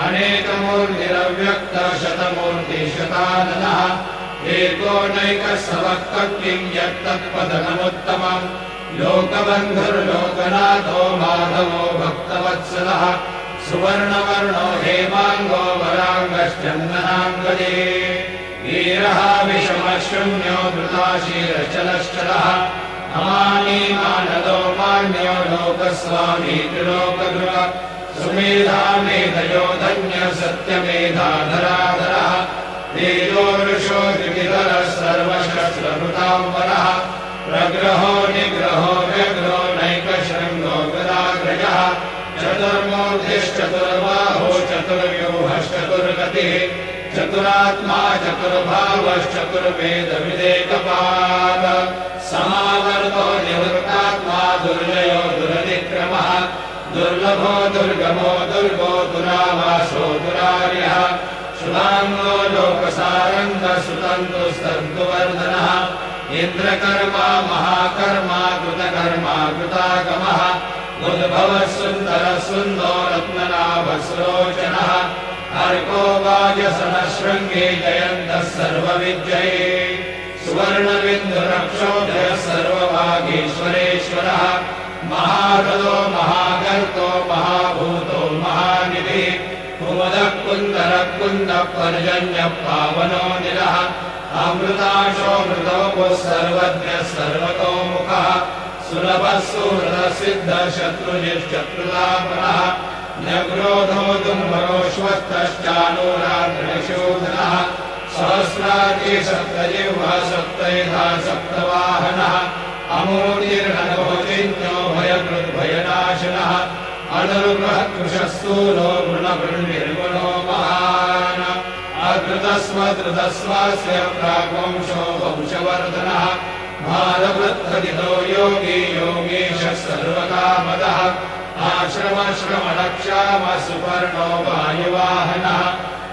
अनेकमूर्तिरव्यक्तः शतमूर्तिशताननः एको नैकः सवक्तकिं यत्तत्पदनमुत्तमम् लोकबन्धुर्लोकनाथो माधवो भक्तवत्सलः सुवर्णवर्णो हेमाङ्गो वराङ्गश्चन्दनाङ्गदे वीरः विषमशून्यो धृताशीलश्चलश्चलः अमानी मानदो मान्यो लोकस्वामी त्रिलोकगृह सुमेधा मेधयो धन्य सत्यमेधाधराधरः वेदो ऋषो द्विविधरः सर्वशस्त्रभृताम्बरः प्रग्रहो निग्रहो व्यग्रो नैकशृङ्गो गदाग्रजः चतुर्मूर्तिश्चतुर्बाहो चतुर्व्यूहश्चतुर्गतिः चतुरात्मा चतुर्भावश्चतुर्वेदविदेकपाद समावर्तो निवृत्तात्मा दुर्जयो दुरतिक्रमः दुर्लभो दुर्गमो दुर्गो दुरावासो दुरार्यः सुधाङ्गो लोकसारङ्गः सुतन्तुस्तन्तुवर्धनः इन्द्रकर्मा महाकर्मा कृतकर्मा कृतागमः उद्भवः सुन्दरः सुन्दो रत्ननाभस्रोचनः अर्को वाजसनशृङ्गे जयन्तः सर्वविद्यये सुवर्णबिन्दुरक्षोभ्यः सर्वभागीश्वरेश्वरः महाहृदो महागर्तो महाभूतो महानिधिः कुमुदः कुन्दरः कुन्दः पर्जन्यः पावनो निलः अमृताशोऽमृतोः सर्वज्ञः सर्वतोमुखः सुलभः सुहृदः सिद्धः शत्रुजिश्चत्रुतापनः न्यग्रोधो दुम्बरोश्वस्तश्चानूराधृशूधनः सहस्रार्ची सप्तजिह्वा सप्तैधा सप्तवाहनः अमूर्तिर्नरो चिन्त्यो भयकृद्भयनाशनः अनुग्रहकृशस्तूलो गुणवृन्निर्गुणो महान् अकृतस्वधृतस्वास्य प्राग्वंशो वंशवर्धनः भारवृत्तदितो योगी योगीशः सर्वकामदः आश्रमश्रमणक्षाम सुपर्णो वायुवाहनः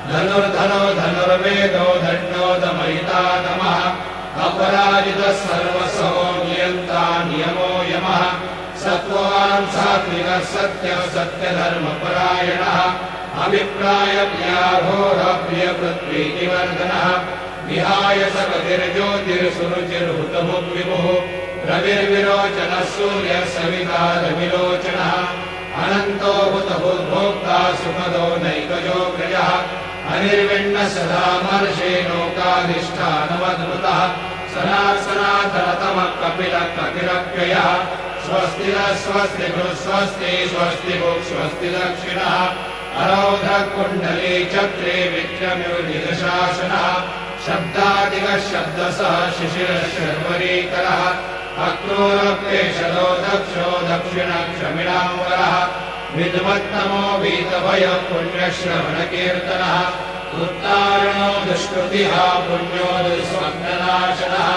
धनुर्धनो धनुर्वेदो दण्डो दमयितातमः अपराजितः सर्वसो नियन्ता नियमो यमः सत्त्ववान् सात्विकः सत्यः सत्यधर्मपरायणः अभिप्रायप्रियाघोरप्रियपृथ्वीतिवर्धनः विहाय सकतिर्ज्योतिर्सुरुचिर्हुतभुग्विभुः रविर्विरोचनः सूर्यः सविता रविलोचनः अनन्तो हुतभुद्भोक्ता सुखदो नैकजोग्रजः अनिर्विण्णः सदामर्षे लोकाधिष्ठानवद्भुतः सनातनतमः कपिलः कपिलप्ययः स्वस्ति न स्वस्ति स्वस्ति स्वस्ति स्वस्ति दक्षिणः अरौधकुण्डली चक्रे विक्रम्योनिदशासनः शब्दादिकः शब्दसः शिशिरशर्वरीकरः अक्रूरप्रेषदो दक्षो दक्षिणक्षमिणाम्बरः विद्वत्तमो वीतभयः पुण्यश्रवणकीर्तनः उत्तारणो दुष्कृतिः पुण्यो दुःस्वप्ननाशनः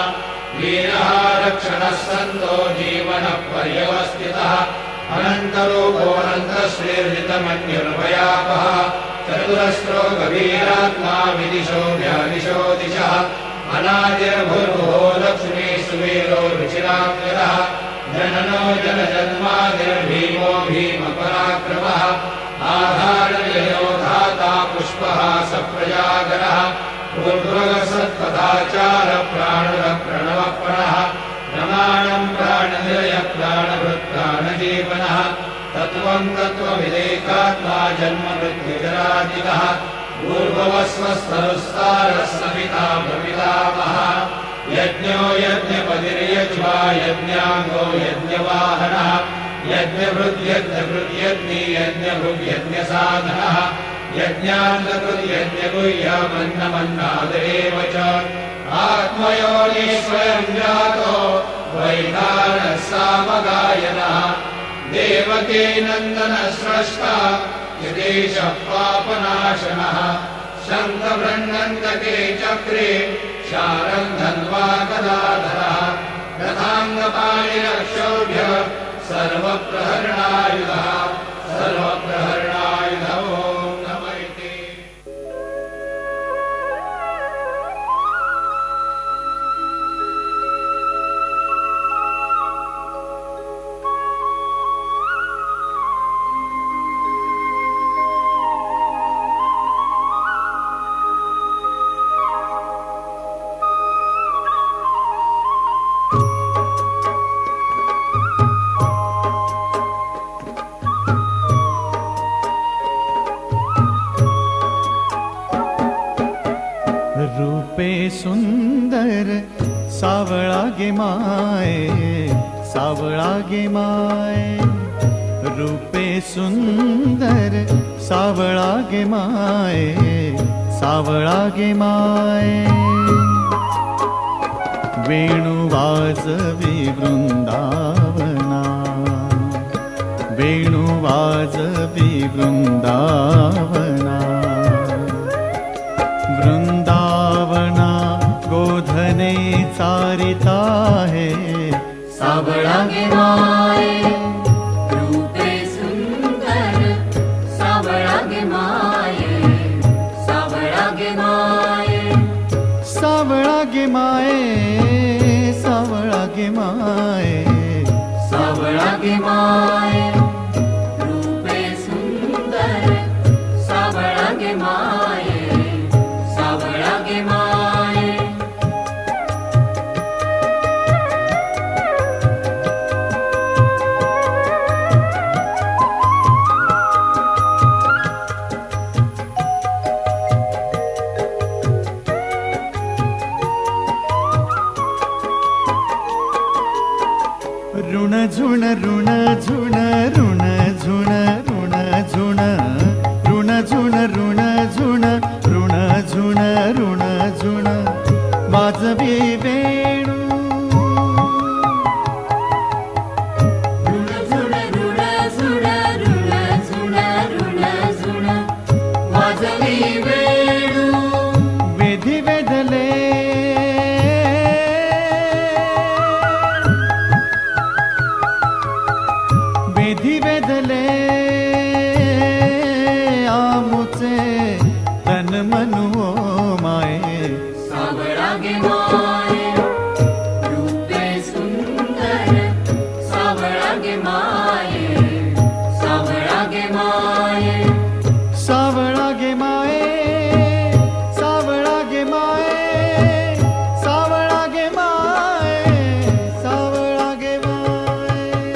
वीरः रक्षणः सन्तो जीवनः पर्यवस्थितः अनन्तरूपोऽनन्तश्रीर्जितमन्युर्भयापः चतुरस्रो गभीरात्मा विदिशो व्यादिशो दिशः अनादिर्भुर्भुवो लक्ष्मी सुवीरो रुचिराक्षरः जननो जनजन्मादिर्भीमो भीमपराक्रमः आधारनिलयो धाता पुष्पः सप्रजागरः पूर्वगसत्पदाचार प्राणप्रणवप्रणः प्रमाणं प्राणनिलय प्राणभृत्प्राणजीवनः तत्त्वं तत्त्वविदेकात्मा जन्ममृत्युजरादिकः पूर्ववस्वस्तरुस्तारः सविता प्रपितामहः यज्ञो यज्ञपतिर्यज्वा यज्ञाङ्गो यज्ञवाहनः यज्ञभृद्यज्ञभृद्यज्ञी यज्ञभृग्यज्ञसाधनः यज्ञाङ्गकृद्यज्ञगुह्यमन्नमन्नादेव च आत्मयोनि स्वयं जातो वैखानः सामगायनः देवकी नन्दनः स्रष्टा यदेशः पापनाशनः शङ्खबृह्नन्दके चक्रे शारं धन्वा गदाधरः रथाङ्गपाणिरक्षोभ्य सर्वप्रहरणायुधः सर्वप्रहरणायुध ॐ नमः इति। रूपे सुंदर सावळा गे माये सावळा गे माये रूपे सुंदर सावळा गे माये सावळा गे माये वेणु वाजवी वृंदावना वेणु वाजवी वृंदावना वृंदावना गोधने चारिता है सावळा गे माये रूपे सुंदर सावळा गे माये सावळा गे माये सावळा गे माये सावळा गे माये सावळा गे माये रूपे सुंदर सावळा गे माये सावळा गे माये ऋण झुण ऋण झुण ऋण झुण ऋण झुण ऋण झुण ऋण झुण ऋण झुण ऋण झुण वाजवी वेणू ऋण झुण ऋण झुण ऋण झुण ऋण झुण वाजवी वेणू वेधी वेदले वेधी वेदले आमुचे तन मनु ओ माये सावळा गे माये रूपे सुंदर सावळा गे माये सावळा गे माये सावळा गे माये सावळा गे माये सावळा गे माये सावळा गे माये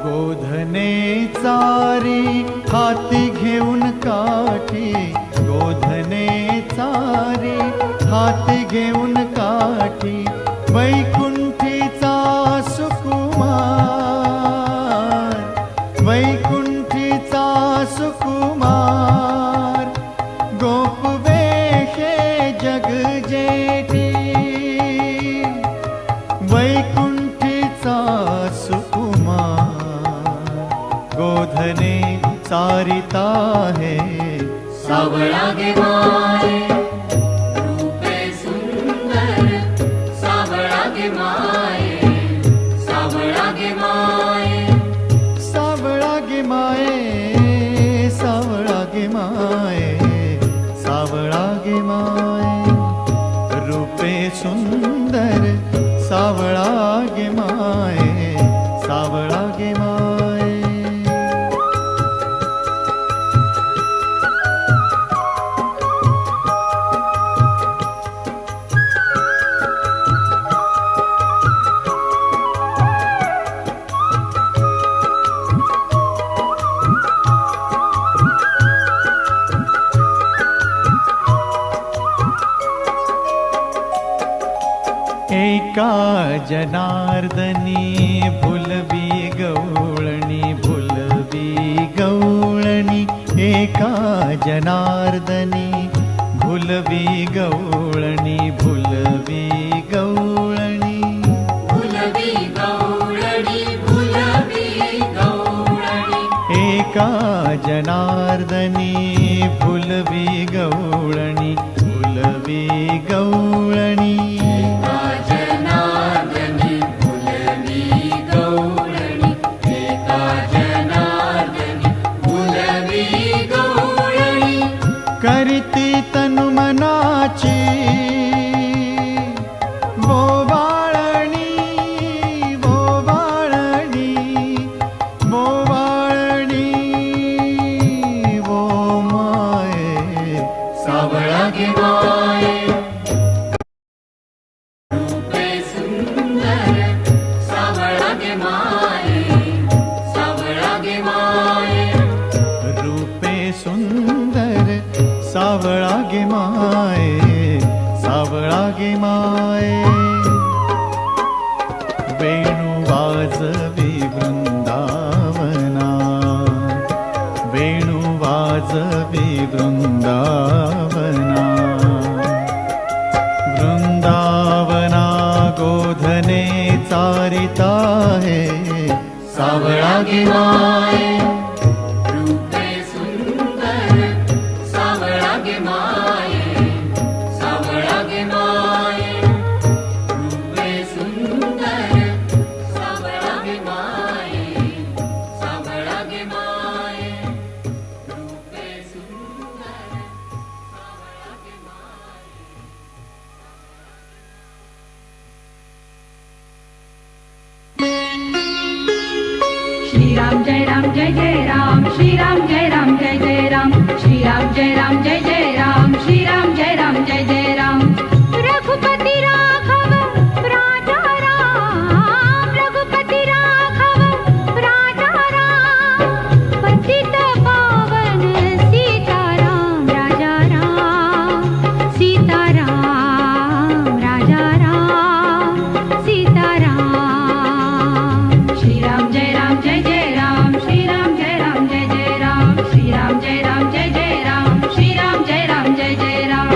गोधने चारी हाती घेऊन काठी, गोधने चारी हाती घेऊन काठी, वैकुंठीचा सुकुमार, वैकुंठीचा सुकुमार, गोपवेशे जग जेठी, वैकुंठीचा सुकुमार, गोधने चारिता है सावळा गे माये, रूपे सुंदर सावळा गे माये, सावळा गे माये, सावळा गे माये, सावळा गे माये, सावळा गे माये, रूपे सुंदर सावळा गे माये, सावळा गे माये. एका जनार्दनी भुलवी गवळणी, भुलवी गवळणी, एका जनार्दनी भुलवी गवळणी, भुलवी गवळणी, भुलवी गवळणी, भुलवी गवळणी, एका जनार्दनी भुलवी गवळणी, भुलवी गवळणी, जनार्दनी भुलवी गवळणी, एका जनार्दनी भुलवी गवळणी, करीती तनु मनाची बोवाळणी, बोवाळणी, बोवाळणी, वो माये, सावळा गे माये, रूपे सुंदर सावळा गे माये, सावळा गे माये, रूपे सुंदर सावळा गे माये, सावळा गे माये. वेणू वाजवी वृंदावना, वेणू वाजवी वृंदावना, वृंदावना गोधने चारिता है सावळा गे माये, रूपे सुंदर सावळा गे माये, सावळा गे माये, रूपे सुंदर सावळा गे माये, सावळा गे माये, रूपे सुंदर सावळा गे माये. श्री राम जय राम जय जय राम, श्री राम जय राम जय जय राम, श्री राम जय राम जय जय राम, श्री राम जय राम जय जय राम. रघुपति राघव राजा राम, रघुपति राघव राजा राम, पतित पावन सीताराम राजा राम, सीताराम राजा राम, सीताराम. श्री राम जय राम जय जय राम, श्री राम जय राम जय जय राम, श्री राम जय राम जय जय राम, श्री राम जय राम जय जय राम.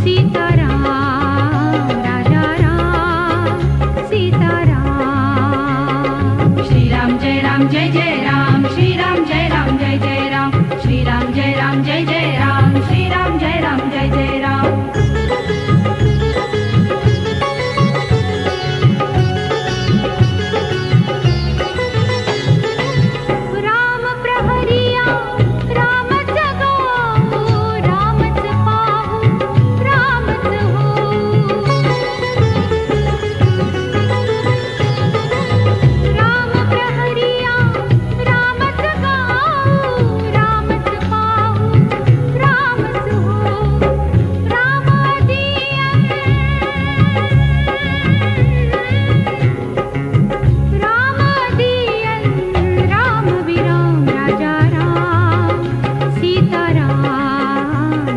सीताराम राजा राम सीताराम श्रीराम जय राम जय जय राम श्रीराम जय राम जय जय राम श्रीराम जय राम जय जय राम श्रीराम जय राम जय जय राम राम प्रहरिया रामच गाऊ रामच पाहू रामच हो राम प्रहरिया रामच गाऊ रामच पाहू रामच हो राम दिया राम दियन राम विराम राजा राम सीताराम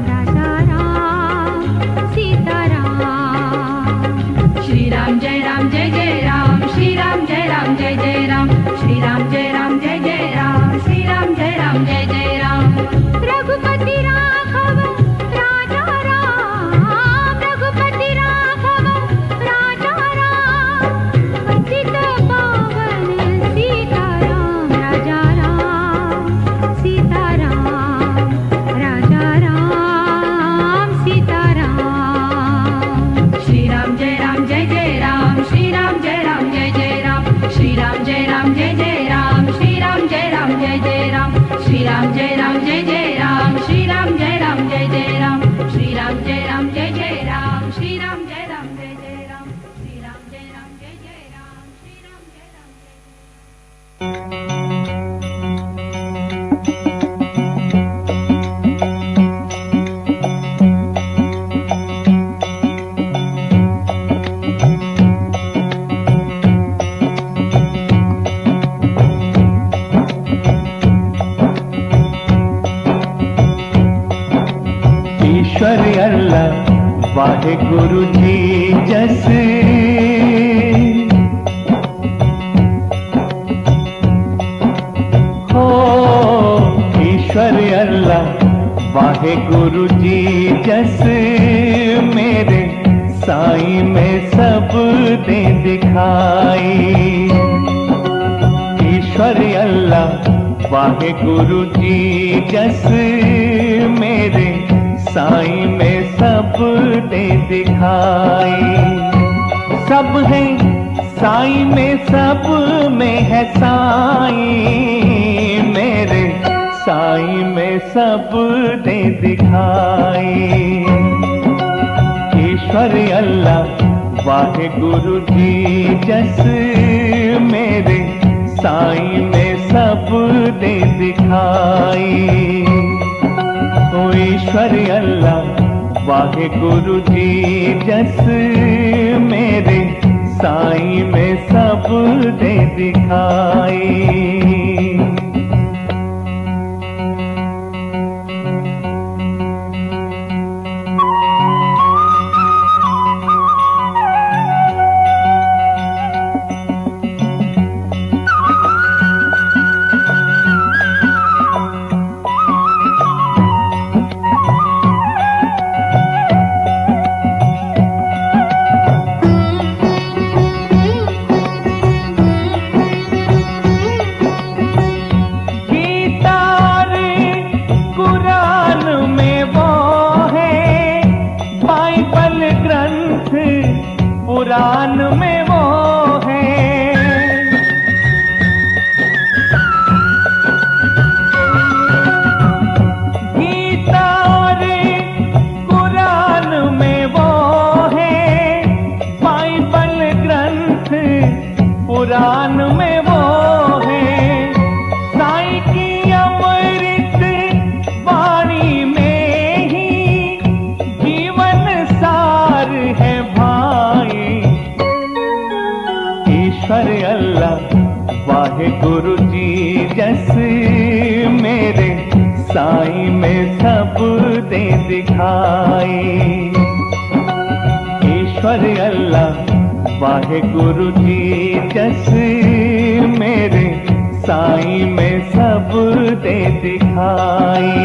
राजा राम सीताराम श्रीराम जय राम जय जय राम श्रीराम जय राम जय जय राम श्रीराम जय राम जय जय राम श्रीराम जय राम जय जय राम रघुपति राघव राजा राम रघुपति राघव राजा राम पतित पावन सीताराम राजा राम सीताराम राजा राम सीताराम श्रीराम जय राम जय जय राम श्रीराम जय राम जय जय राम श्रीराम जय राम जय जय राम श्रीराम जय राम जय जय राम श्रीराम जय राम जय जय राम श्रीराम जय राम जय जय राम श्रीराम जय राम जय जय राम श्रीराम जय राम जय जय राम श्रीराम जय राम जय जय राम श्रीराम जय राम जय ईश्वर अल्लाह वाहे गुरु जी जस हो ईश्वर अल्लाह वाहे गुरु जी जस मेरे साईं में सब दे दिखाई ईश्वर अल्लाह वाहे गुरु जी जस मेरे साईं में सब दे दिखाई सब है साईं में सब में है साईं मेरे साईं में सब दे दिखाई ईश्वर अल्लाह वाहे गुरु जी जस मेरे साईं में सब दे दिखाई ओ ईश्वर अल्लाह वाहे गुरु जी जस मेरे साईं में सब दे दिखाई पुराण में वो है गीता और कुरान में वो है बाइबल ग्रंथ पुराण में वो है साईं की अमृत वाणी में ही जीवन सार है भाई ईश्वर अल्लाह वाहे गुरु जी जस मेरे साईं में सब दे दिखाई ईश्वर अल्लाह वाहे गुरु जी जस मेरे साईं में सब दे दिखाई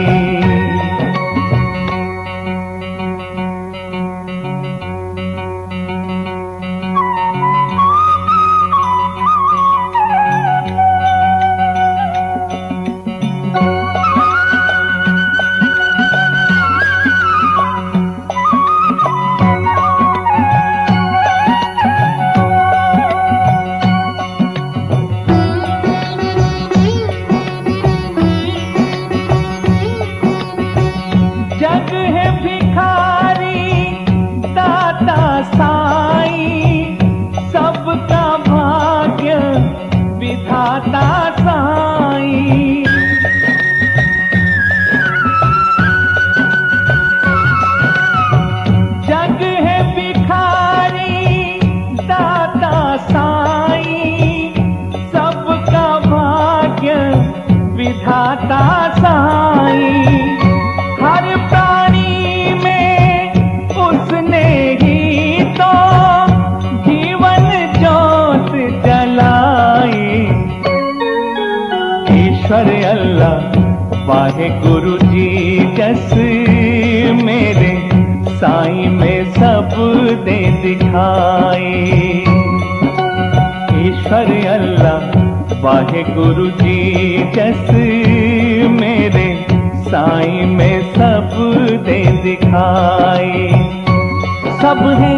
में सब दे दिखाए। ईश्वर अल्लाह वाहे गुरु जी जस मेरे साईं में सब दे दिखाए। सब है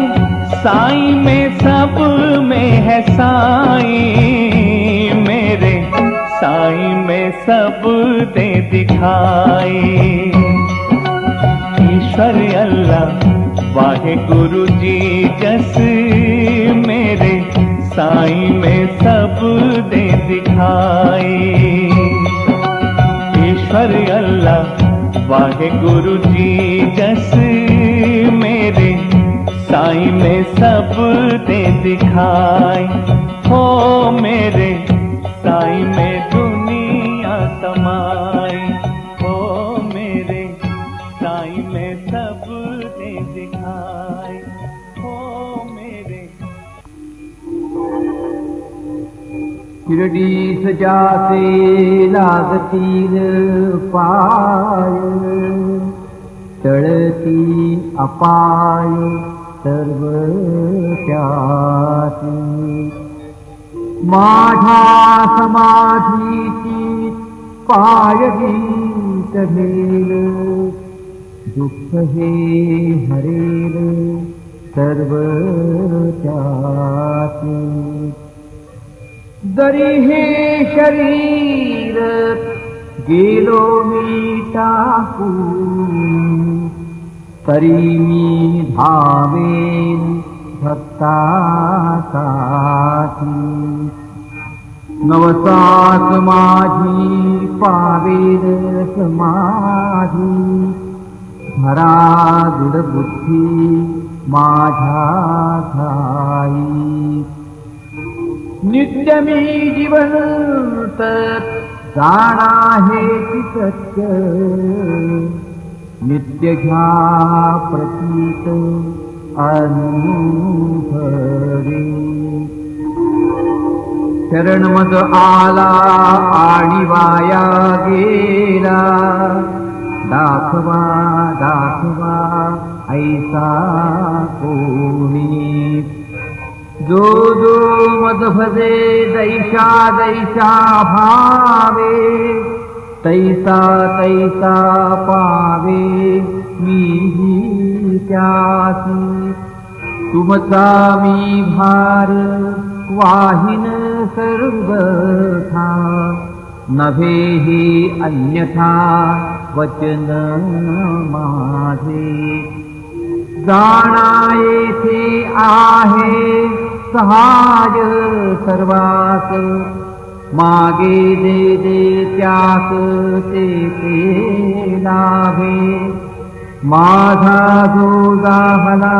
साईं में, सब में है साईं मेरे साईं में सब दे दिखाए। ईश्वर अल्लाह वाहे गुरु जी जस मेरे साईं में सब दे दिखाए। ईश्वर अल्लाह वाहे गुरु जी जस मेरे साईं में सब दे दिखाए। हो मेरे साईं में दुनिया समाई, हो मेरे साईं में सब दे दिखाए। हो मेरे शिरडी सजाते लागतील पाय, टळती अपाय सर्व त्याती। माझ्या समाधीची पायरी चढेल, दुःख हे हरेल सर्व त्याती। जरी हे शरीर गेलो मी टाकून, तरी मी धावेन भक्तासाठी। नवसात माझी पावेल समाधी, धरा दृढ बुद्धी माझ्या ठाई। नित्य मी जिवंत जाणा हेची सत्य, नित्य घ्या प्रतीत अनुभवे। शरण मज आला आणि वाया गेला, दाखवा दाखवा ऐसा कोणी। जो जो मद भजे दैशा दैशा भावे, तैसा तैसा पावे मीही त्यासी। तुमचा मी भार वाहिन सर्वथा, नभे ही अन्यथा वचन माझे। जाणा येथे आहे सहाय सर्वास, मागे दे दे त्यास ते ते लाभे। माझा जो गाभला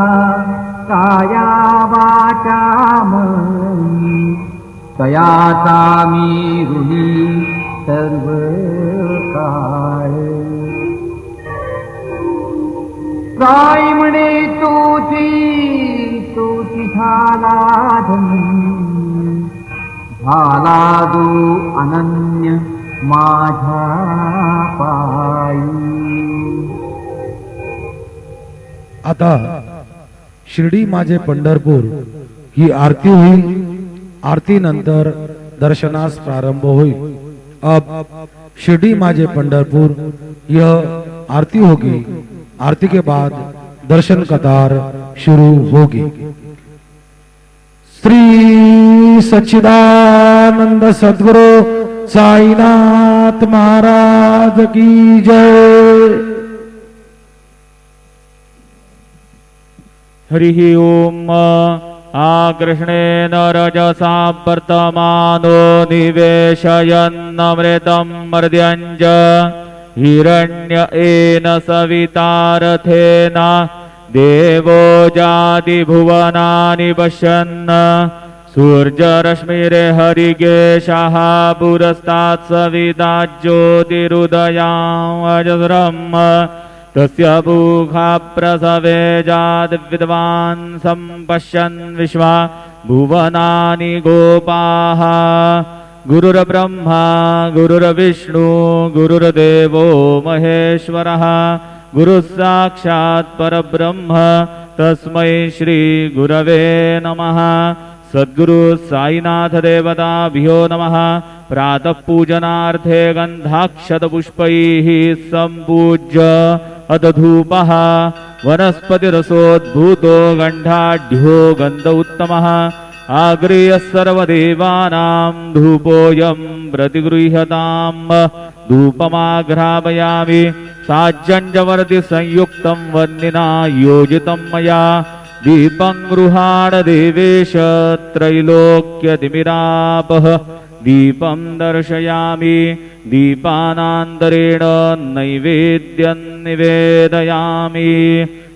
काया वाचा मनी, तयाचा मी ऋणी सर्व काळ। काय म्हणे तोची तोची झाला धनी, झाला जो अनन्य माझ्या पायी। आता शिर्डी माझे पंढरपूर ही आरती होईल। आरती नंतर दर्शनास प्रारंभ होईल। अब शिर्डी माझे पंढरपुर यह आरती होगी। आरती के बाद दर्शन कतार शुरू होगी। श्री सच्चिदानंद सद्गुरु साईनाथ महाराज की जय। हरिः ओम। आकृष्णेन रजसा वर्तमानो निवेशयन्नमृतं मर्द्यञ्च, हिरण्येन सवितारथेन देवो जातिभुवनानि पश्यन्। सूर्यरश्मिरे हरिगेशः पुरस्तात् सविता ज्योतिरुदयामजस्रम्। तस्य भूखा प्रसवे जातविद्वान् सम्पश्यन् विश्वा भुवनानि गोपाः। गुरुर्ब्रह्मा गुरुर्विष्णु गुरुर्देवो महेश्वरः। गुरुः साक्षात् परब्रह्म तस्मै श्री गुरवे नमः। सद्गुरु साईनाथ देवताभ्यो नमः। प्रातः पूजनार्थे गन्धाक्षतपुष्पैः सम्पूज्य अदधूपः वनस्पतिरसोद्भूतो गन्धाढ्यो गन्ध उत्तमः आगृह्य सर्वदेवानां धूपोऽयं प्रतिगृह्यताम्। धूपमाघ्रापयामि साज्जञ्जवर्ति संयुक्तं वह्निना योजितं मया। दीपं गृहाण देवेश त्रैलोक्यतिमिरापः। दीपं दर्शयामि दीपानान्तरेण नैवेद्यं निवेदयामि।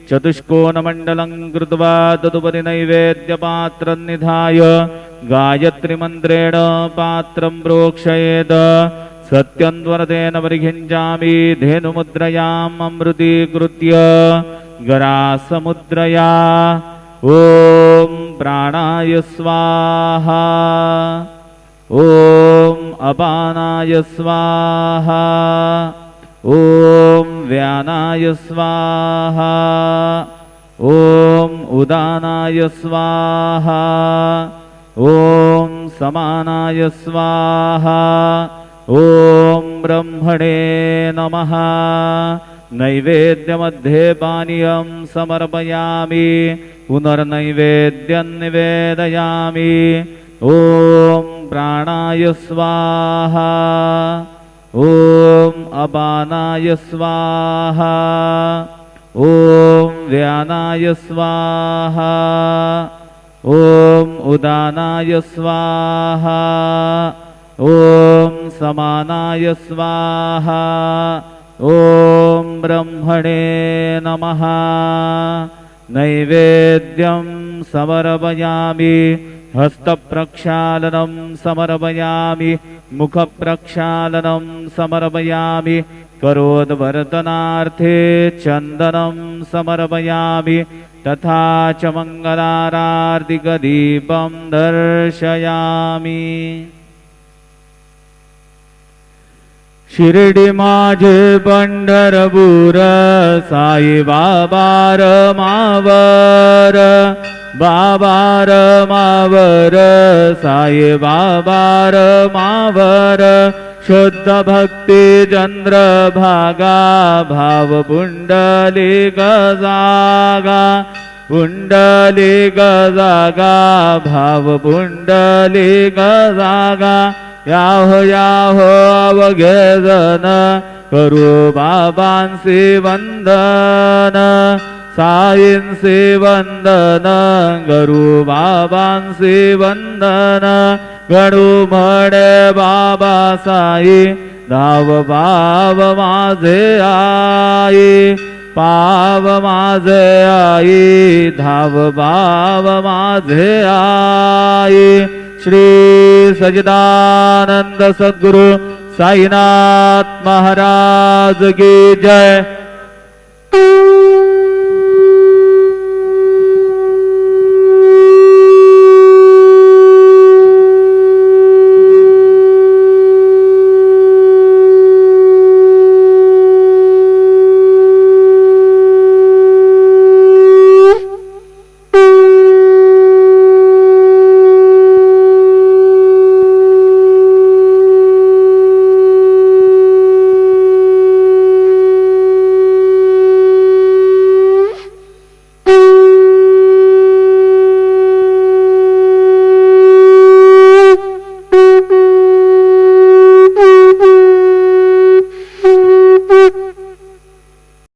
चतुष्कोणमण्डलं कृत्वा तदुपरि नैवेद्यपात्रं निधाय गायत्रीमन्त्रेण पात्रं प्रोक्षयेत्। सत्यन्वरतेन परिघिञ्जामि धेनुमुद्रयाम् अमृतीकृत्य गरासमुद्रया। ॐ प्राणाय स्वाहा ॐ अपानाय स्वाहा ॐ व्यानाय स्वाहा ॐ उदानाय स्वाहा ॐ समानाय स्वाहा ॐ ब्रह्मणे नमः। नैवेद्यमध्ये पानीयं समर्पयामि पुनर्नैवेद्यं निवेदयामि। ॐ प्राणाय स्वाहा ॐ अपानाय स्वाहा ॐ व्यानाय स्वाहा ॐ उदानाय स्वाहा ॐ समानाय स्वाहा ॐ ब्रह्मणे नमः। नैवेद्यं समर्पयामि हस्तप्रक्षालनं समर्पयामि मुखप्रक्षालनं समर्पयामि करोद्वर्तनार्थे चन्दनं समर्पयामि तथा च मङ्गलारार्तिकदीपं दर्शयामि। शिर्डी माझे पंढरपूर साई बाबार मावर बाबार मावर साई बाबार मावर शुद्ध भक्ती चंद्रभागा भाव पुंडलिक जागा पुंडलिक जागा भाव पुंडलिक जागा याहो याहो अवघे जन करू बाबांसी वंदन साईंसी वंदन करू बाबांसी वंदन गणू म्हणे बाबा साई धाव पाव माझे आई पाव माझे आई धाव पाव माझे आई। श्री सच्चिदानंद सद्गुरु साईनाथ महाराज की जय।